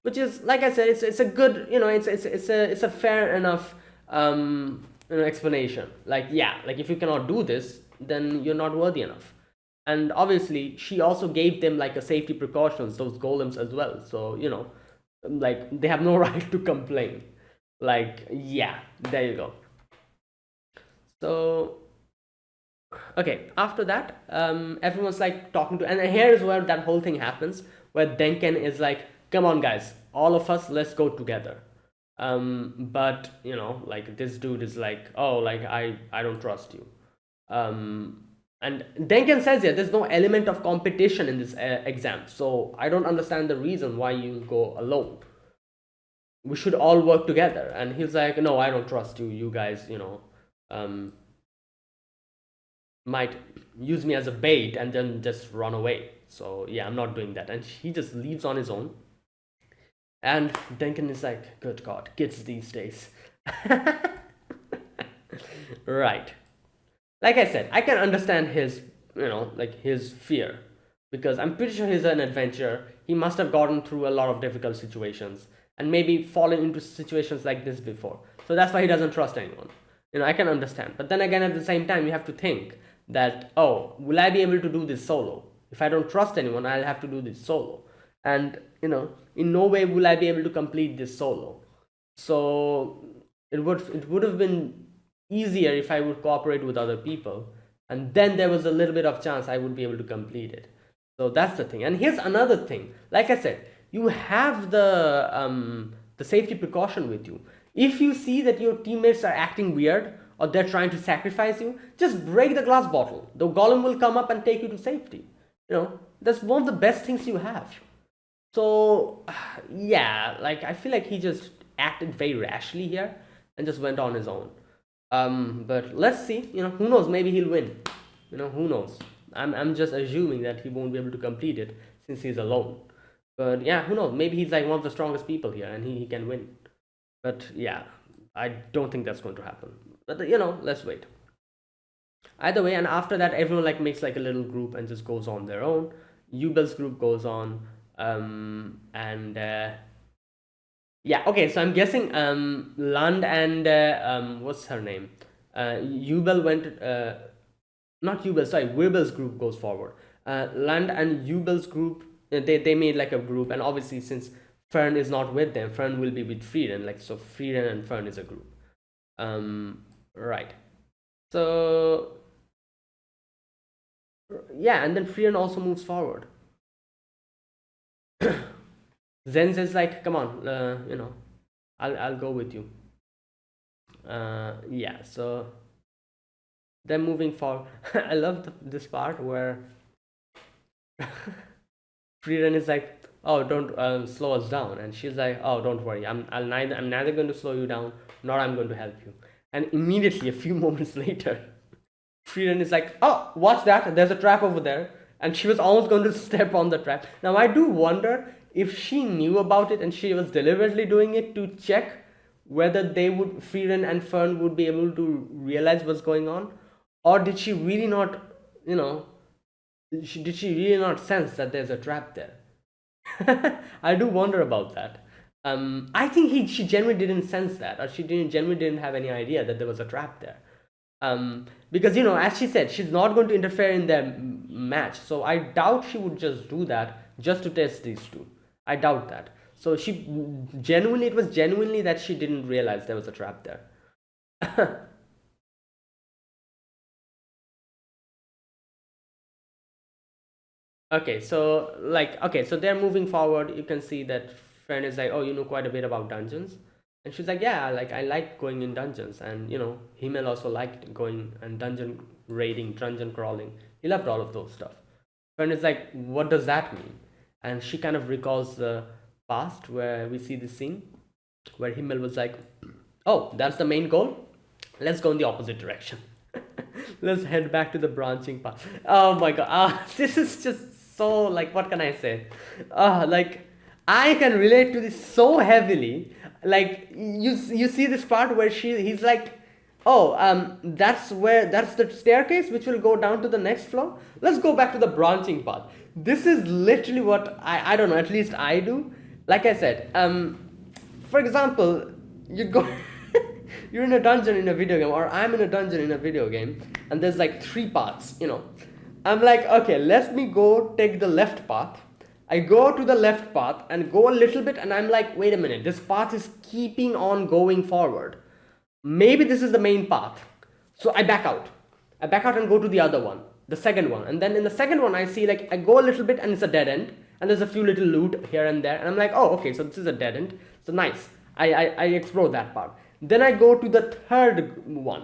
A: which is, like I said, it's a good, it's a fair enough explanation. Like, yeah, like if you cannot do this, then you're not worthy enough. And obviously she also gave them like a safety precautions, those golems as well. So like they have no right to complain. Like, yeah, there you go. So okay, after that, everyone's like talking to, and here is where that whole thing happens, where Denken is like, come on guys, all of us, let's go together. But like this dude is like, oh, like I don't trust you. And Denken says, yeah, there's no element of competition in this exam, so I don't understand the reason why you go alone. We should all work together. And he's like, no, I don't trust you. You guys, um, might use me as a bait and then just run away. So yeah, I'm not doing that. And he just leaves on his own. And Duncan is like, good God, kids these days. Right. Like I said, I can understand his, like his fear, because I'm pretty sure he's an adventurer. He must have gotten through a lot of difficult situations and maybe fallen into situations like this before. So that's why he doesn't trust anyone. I can understand. But then again, at the same time, you have to think that, oh, will I be able to do this solo? If I don't trust anyone, I'll have to do this solo. And, in no way will I be able to complete this solo. So it would have been easier if I would cooperate with other people, and then there was a little bit of chance I would be able to complete it. So that's the thing. And here's another thing. Like I said, you have the safety precaution with you. If you see that your teammates are acting weird or they're trying to sacrifice you, just break the glass bottle. The golem will come up and take you to safety. That's one of the best things you have. So yeah, like I feel like he just acted very rashly here and just went on his own. But let's see. Who knows? Maybe he'll win. Who knows? I'm just assuming that he won't be able to complete it since he's alone. But yeah, who knows? Maybe he's like one of the strongest people here and he can win. But yeah, I don't think that's going to happen. But let's wait. Either way, and after that, everyone like makes like a little group and just goes on their own. Ubel's group goes on, and yeah, okay. So I'm guessing Lund and what's her name? Ubel went. Not Ubel, sorry, Wirbel's group goes forward. Land and Ubel's group, they made like a group, and obviously since Fern is not with them, Fern will be with Frieren. Like, so Frieren and Fern is a group. Right. So yeah, and then Frieren also moves forward. Zen says like, come on, I'll go with you. Yeah. So then moving forward, I love this part where Frieren is like, "Oh, don't slow us down," and she's like, "Oh, don't worry. I'm neither going to slow you down, nor I'm going to help you." And immediately, a few moments later, Frieren is like, "Oh, watch that! There's a trap over there," and she was almost going to step on the trap. Now, I do wonder if she knew about it and she was deliberately doing it to check whether Frieren and Fern would be able to realize what's going on, or did she really not, you know, did she really not sense that there's a trap there? I do wonder about that. I think she genuinely didn't sense that, or she genuinely didn't have any idea that there was a trap there. Because as she said, she's not going to interfere in their match, so I doubt she would just do that just to test these two. I doubt that. So it was genuinely that she didn't realize there was a trap there. Okay, so okay, so they're moving forward. You can see that Fern is like, oh, you know quite a bit about dungeons. And she's like, yeah, like I like going in dungeons, and Himmel also liked going and dungeon raiding, dungeon crawling. He loved all of those stuff. Friend is like, what does that mean? And she kind of recalls the past where we see this scene where Himmel was like, oh, that's the main goal. Let's go in the opposite direction. Let's head back to the branching path. Oh my god, this is just so, like, what can I say? Like, I can relate to this so heavily. Like, you see this part where he's like, oh, that's the staircase which will go down to the next floor. Let's go back to the branching path. This is literally what I don't know, at least I do. Like I said, for example, you go you're in a dungeon in a video game, or I'm in a dungeon in a video game, and there's like 3 paths, I'm like, okay, let me go take the left path. I go to the left path and go a little bit, and I'm like, wait a minute, this path is keeping on going forward. Maybe this is the main path. So I back out. I back out and go to the other one, the second one. And then in the second one, I see, like, I go a little bit and it's a dead end. And there's a few little loot here and there. And I'm like, oh, okay, so this is a dead end. So nice. I explore that part. Then I go to the third one.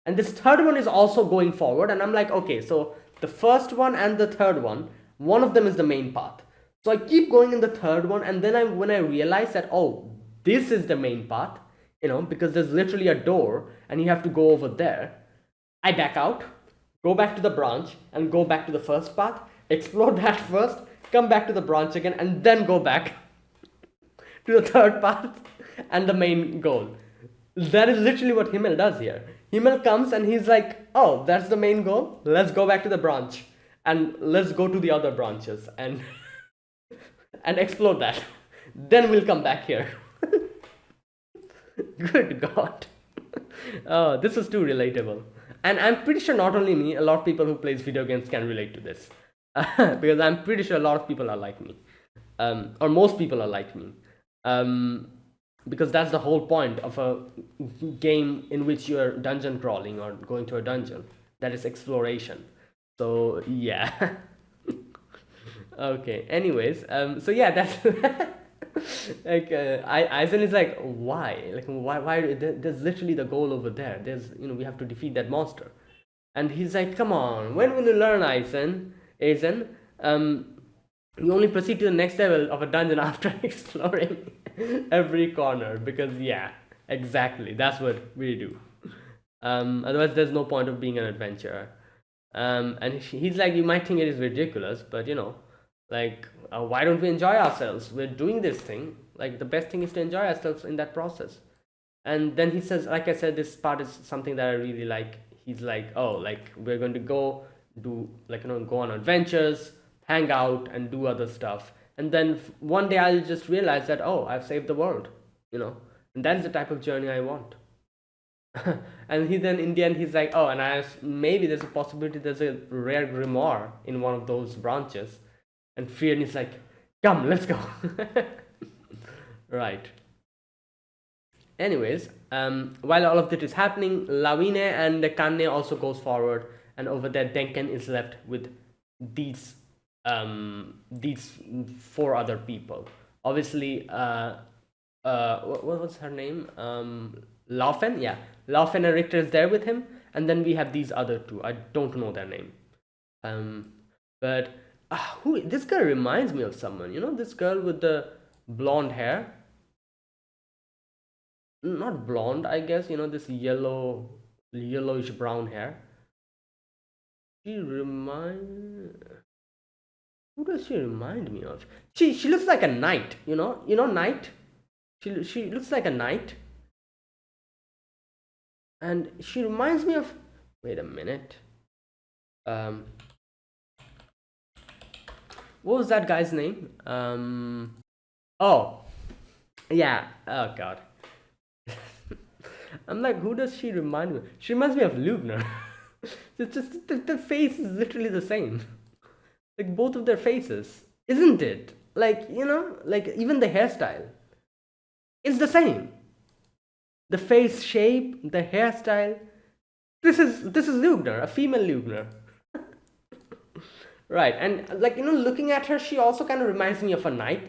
A: And this third one is also going forward. And I'm like, okay, so the first one and the third one of them is the main path. So I keep going in the third one. And then when I realize that, oh, this is the main path, because there's literally a door and you have to go over there, I back out, go back to the branch and go back to the first path, explore that first, come back to the branch again, and then go back to the third path and the main goal. That is literally what Himmel does here. Himmel comes and he's like, oh, that's the main goal. Let's go back to the branch and let's go to the other branches and explore that. Then we'll come back here. Good God. Oh, this is too relatable. And I'm pretty sure not only me, a lot of people who plays video games can relate to this. Because I'm pretty sure a lot of people are like me. Or most people are like me. Because that's the whole point of a game in which you're dungeon crawling or going to a dungeon. That is exploration. So, yeah. Okay, anyways, so yeah, that's... like Aizen is like, why there's literally the goal over there. There's we have to defeat that monster, and he's like, come on, when will you learn, Aizen? You only proceed to the next level of a dungeon after exploring every corner, because yeah, exactly, that's what we do. Otherwise there's no point of being an adventurer. And he's like, you might think it is ridiculous, but like, why don't we enjoy ourselves? We're doing this thing. Like, the best thing is to enjoy ourselves in that process. And then he says, like I said, this part is something that I really like. He's like, oh, like, we're going to go do, like, go on adventures, hang out, and do other stuff. And then one day I'll just realize that, oh, I've saved the world, and that is the type of journey I want. And he then, in the end, he's like, oh, and maybe there's a possibility there's a rare grimoire in one of those branches. And Frieren is like, come, let's go. Right. Anyways, while all of that is happening, Lawine and Kanne also goes forward, and over there Denken is left with these 4 other people. Obviously, what was her name? Laufen, yeah. Laufen and Richter is there with him, and then we have these other 2. I don't know their name. But who, this girl reminds me of someone, this girl with the blonde hair. Not blonde, I guess, this yellowish brown hair. Who does she remind me of? She looks like a knight, knight. She looks like a knight. And she reminds me of, wait a minute. What was that guy's name? Oh, yeah. Oh God. I'm like, who does she remind me of? She reminds me of Lubner. It's just the face is literally the same. Like, both of their faces, isn't it? Like, like, even the hairstyle, it's the same. The face shape, the hairstyle. This is Lubner, a female Lubner. Right, and like, looking at her, she also kind of reminds me of a knight.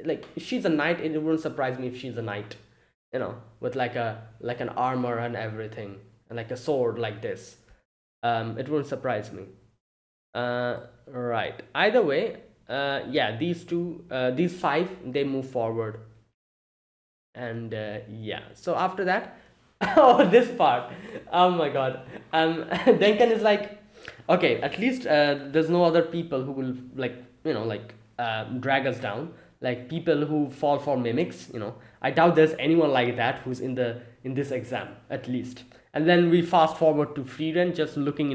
A: Like, she's a knight. It wouldn't surprise me if she's a knight. with like an armor and everything, and like a sword like this. It wouldn't surprise me. Right. Either way, yeah, these five, they move forward, and yeah. So after that, oh, this part, oh my god. Denken is like, okay, at least there's no other people who will like drag us down, like people who fall for mimics. I doubt there's anyone like that who's in this exam, at least. And then we fast forward to Frieren just looking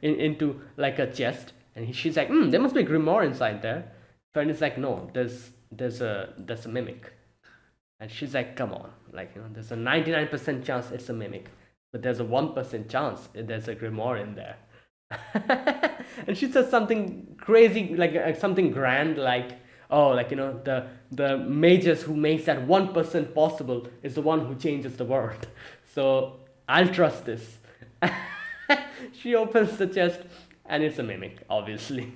A: into like a chest, and she's like, there must be a grimoire inside there. Friend is like, no, there's a mimic. And she's like, come on, like, there's a 99% chance it's a mimic, but there's a 1% chance there's a grimoire in there. And she says something crazy, like something grand, like, oh, like, the mages who makes that 1% possible is the one who changes the world. So I'll trust this. She opens the chest, and it's a mimic, obviously.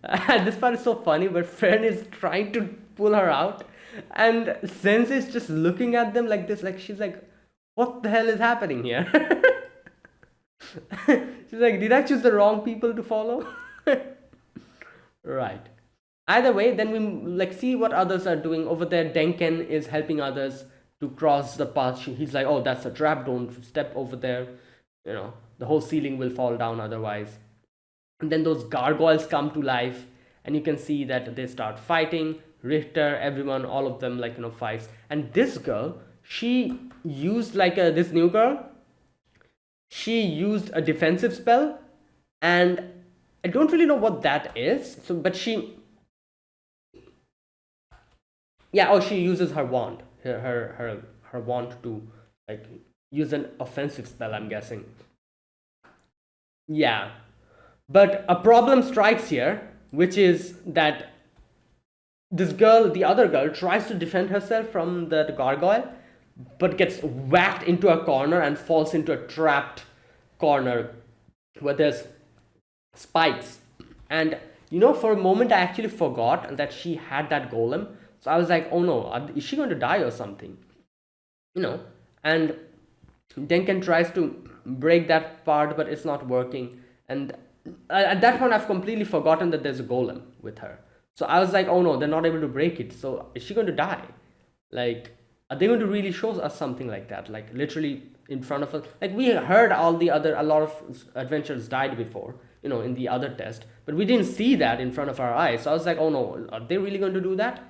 A: And this part is so funny, but Fern is trying to pull her out, and Sense is just looking at them like this, like she's like, what the hell is happening here? She's like, did I choose the wrong people to follow? Right. Either way, then we like see what others are doing over there. Denken is helping others to cross the path. He's like, oh, that's a trap, don't step over there. The whole ceiling will fall down otherwise. And then those gargoyles come to life, and you can see that they start fighting. Richter, everyone, all of them, like, fights. And this girl, she used this new girl, she used a defensive spell, and I don't really know what that is. So, but she uses her wand, her wand to like use an offensive spell, I'm guessing. Yeah, but a problem strikes here, which is that this girl, the other girl, tries to defend herself from the gargoyle, but gets whacked into a corner and falls into a trapped corner where there's spikes. And for a moment, I actually forgot that she had that golem. So I was like, oh no, is she going to die or something? And Denken tries to break that part, but it's not working. And at that point, I've completely forgotten that there's a golem with her. So I was like, oh no, they're not able to break it. So is she going to die? Like, are they going to really show us something like that? Like, literally in front of us? Like, we heard a lot of adventurers died before, in the other test. But we didn't see that in front of our eyes. So I was like, oh no, are they really going to do that?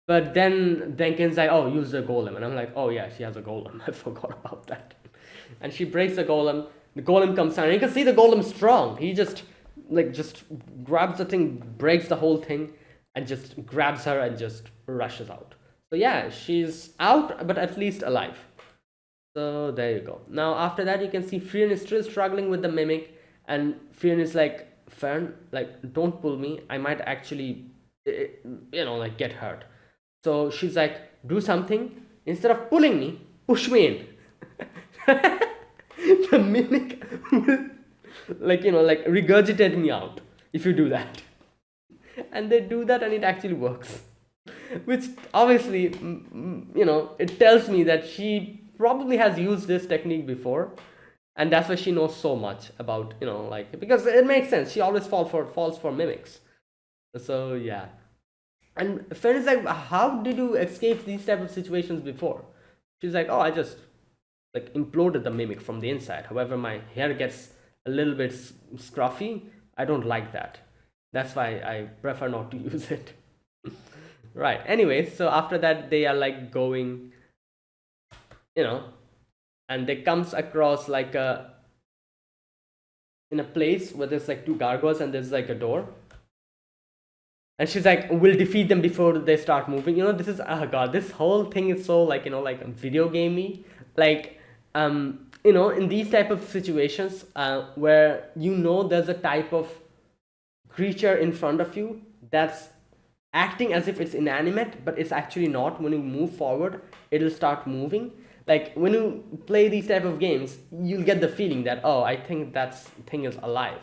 A: But then Denken's like, oh, use the golem. And I'm like, oh yeah, she has a golem. I forgot about that. And she breaks the golem. The golem comes down. And you can see the golem's strong. He just grabs the thing, breaks the whole thing, and just grabs her and just rushes out. So yeah, she's out, but at least alive. So there you go. Now after that, you can see Frieren is still struggling with the mimic, and Frieren is like, Fern, like, don't pull me. I might actually, get hurt. So she's like, do something. Instead of pulling me, push me in. The mimic will, regurgitate me out if you do that. And they do that, and it actually works. Which obviously, it tells me that she probably has used this technique before, and that's why she knows so much about, because it makes sense. She always falls for mimics. So yeah. And Fern is like, how did you escape these type of situations before? She's like, oh, I just imploded the mimic from the inside. However, my hair gets a little bit scruffy. I don't like that. That's why I prefer not to use it. Right. Anyway, so after that, they are going, and they comes across in a place where there's two gargoyles and there's a door. And she's like, we'll defeat them before they start moving. This is, oh god, this whole thing is so video gamey. In these type of situations where there's a type of creature in front of you that's acting as if it's inanimate, but it's actually not. When you move forward, it'll start moving. Like, when you play these type of games, you'll get the feeling that, oh, I think that thing is alive.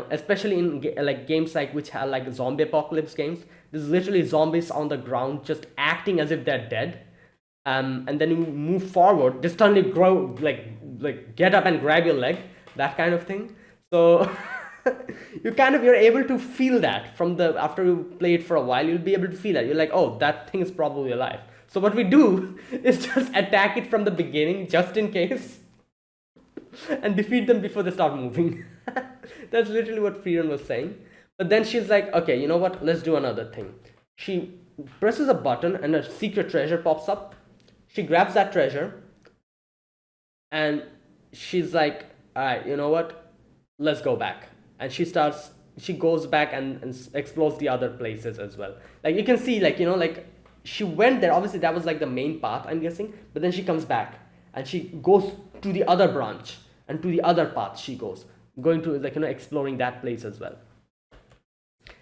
A: Especially in games which have zombie apocalypse games. There's literally zombies on the ground just acting as if they're dead. and then you move forward, just suddenly grow, like get up and grab your leg, that kind of thing. So you're able to feel that from the after you play it for a while, you'll be able to feel that. You're like, oh, that thing is probably alive. So what we do is just attack it from the beginning, just in case, and defeat them before they start moving. That's literally what Frieren was saying. But then she's like, okay, you know what? Let's do another thing. She presses a button and a secret treasure pops up. She grabs that treasure and she's like, all right, you know what? Let's go back. And she goes back and explores the other places as well. Like you can see, like, like she went there. Obviously, that was like the main path, I'm guessing. But then she comes back and she goes to the other branch and to the other path she goes, going to, like, exploring that place as well.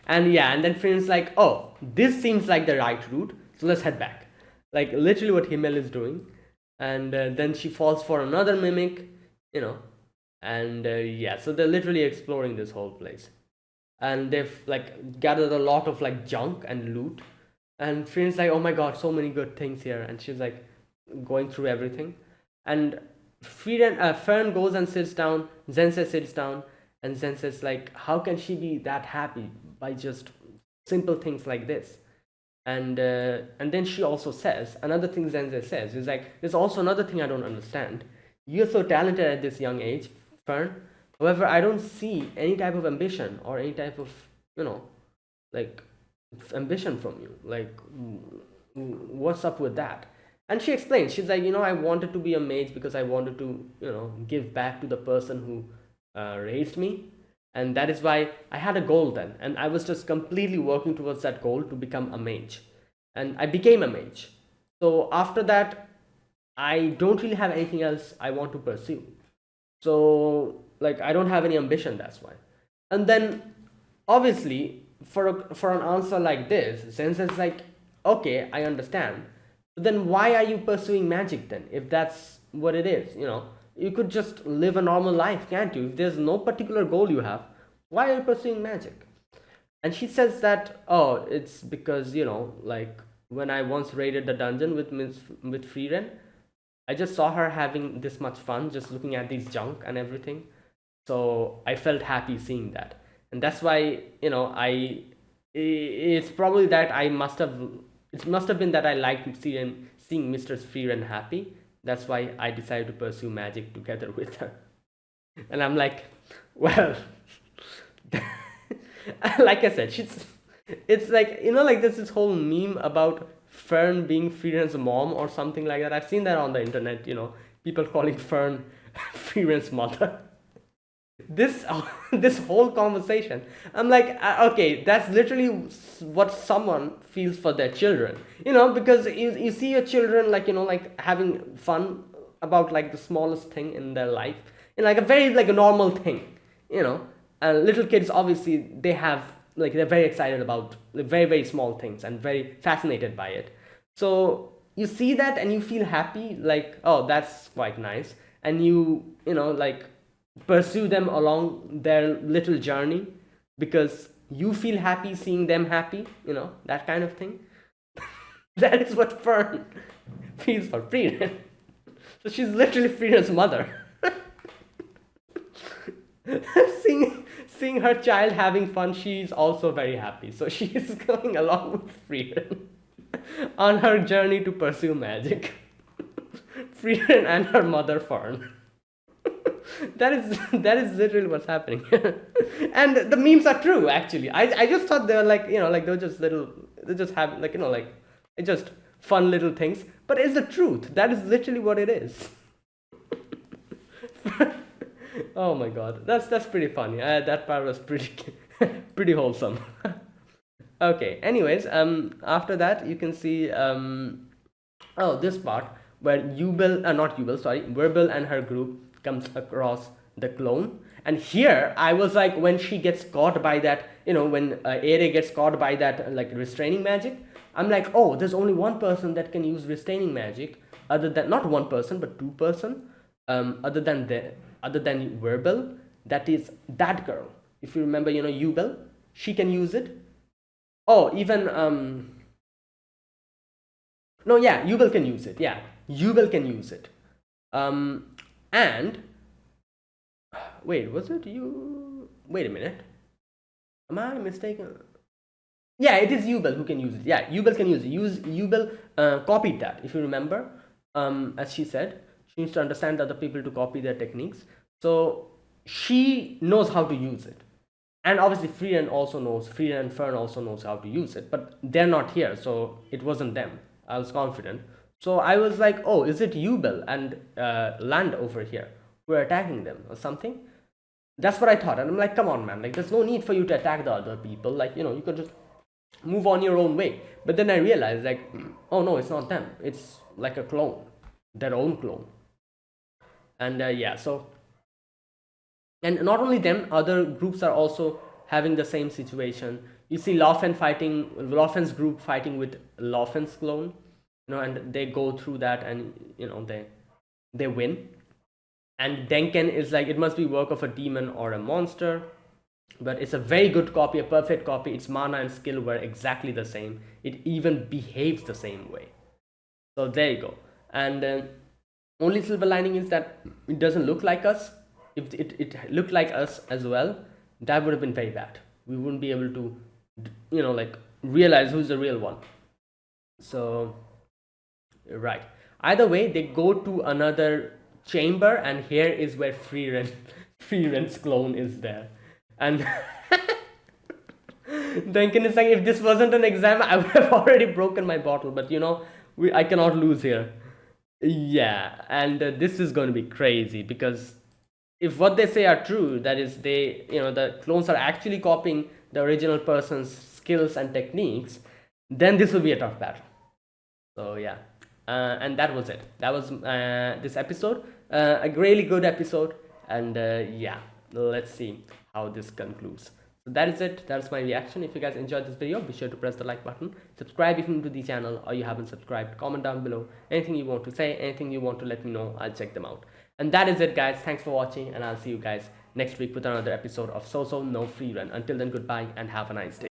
A: And yeah, and then Friend's like, oh, this seems like the right route, so let's head back. Like literally what Himmel is doing. And then she falls for another mimic, and yeah, so they're literally exploring this whole place. And they've like gathered a lot of like junk and loot. And Friend's like, oh my god, so many good things here. And she's like going through everything. And Fern goes and sits down, Zense sits down, and Zen says like, how can she be that happy by just simple things like this? And then she also says another thing. Zenze says is like, there's also another thing I don't understand. You're so talented at this young age, Fern. However, I don't see any type of ambition or any type of, like ambition from you. Like, what's up with that? And she explains, she's like, I wanted to be a mage because I wanted to, give back to the person who raised me. And that is why I had a goal then. And I was just completely working towards that goal to become a mage. And I became a mage. So after that, I don't really have anything else I want to pursue. So, like, I don't have any ambition, that's why. And then, obviously, for an answer like this, Sense is like, okay, I understand. But then why are you pursuing magic then, if that's what it is, You could just live a normal life, can't you? If there's no particular goal you have, why are you pursuing magic? And she says that, oh, it's because, like when I once raided the dungeon with Frieren, I just saw her having this much fun just looking at these junk and everything. So I felt happy seeing that. And that's why, it's probably that it must have been that I liked seeing Mistress Frieren happy. That's why I decided to pursue magic together with her. And I'm like, well, like I said, it's like, like there's this whole meme about Fern being Frieren's mom or something like that. I've seen that on the internet, people calling Fern Frieren's mother. This this whole conversation, I'm like, okay, that's literally what someone feels for their children, because you see your children like, like having fun about like the smallest thing in their life, like a very like a normal thing, and little kids obviously they have like, they're very excited about very very small things and very fascinated by it. So you see that and you feel happy, like, oh, that's quite nice. And like pursue them along their little journey because you feel happy seeing them happy, that kind of thing. That is what Fern feels for Frieren. So she's literally Frieren's mother. seeing her child having fun, she's also very happy. So she's going along with Frieren on her journey to pursue magic. Frieren and her mother Fern. that is literally what's happening. And the memes are true, actually. I just thought they were like, like they're just have like, like it's just fun little things, but it's the truth. That is literally what it is. Oh my god, that's pretty funny. That part was pretty pretty wholesome. Okay, anyways, after that you can see oh, this part where Verbal and her group comes across the clone. And here I was like, when she gets caught by that, when Ere gets caught by that like restraining magic, I'm like, oh, there's only one person that can use restraining magic, other than, not one person but two person, other than Verbal. That is that girl. If you remember, Yubel, she can use it. Oh, even No, yeah, Yubel can use it. Yeah, Yubel can use it. And wait, was it you? Wait a minute. Am I mistaken? Yeah, it is Yubel who can use it. Yeah, Yubel can use it. Yubel copied that. If you remember, as she said, she needs to understand other people to copy their techniques. So she knows how to use it. And obviously, Frieren and Fern also knows how to use it, but they're not here, so it wasn't them. I was confident. So I was like, oh, is it Yubel and Land over here who are attacking them or something? That's what I thought. And I'm like, come on, man. Like, there's no need for you to attack the other people. Like, you could just move on your own way. But then I realized, like, oh no, it's not them. It's like a clone, their own clone. And yeah, so, and not only them, other groups are also having the same situation. You see Lofen's group fighting with Lofen's clone, and they go through that, and they win. And Denken is like, it must be work of a demon or a monster, but it's a very good copy, a perfect copy. Its mana and skill were exactly the same. It even behaves the same way. So there you go. And only silver lining is that it doesn't look like us. If it looked like us as well, that would have been very bad. We wouldn't be able to, like, realize who's the real one. So, right. Either way, they go to another chamber, and here is where Frieren's clone is there. And Duncan is like, if this wasn't an exam, I would have already broken my bottle. But I cannot lose here. Yeah, and this is going to be crazy, because if what they say are true, that is, the clones are actually copying the original person's skills and techniques, then this will be a tough battle. So yeah, and that was it. That was this episode. A really good episode, and yeah, let's see how this concludes. So that is it. That's my reaction. If you guys enjoyed this video, be sure to press the like button, subscribe if you're new to the channel or you haven't subscribed, comment down below anything you want to say, anything you want to let me know. I'll check them out. And that is it, guys. Thanks for watching, and I'll see you guys next week with another episode of Sousou no Frieren. Until then, goodbye and have a nice day.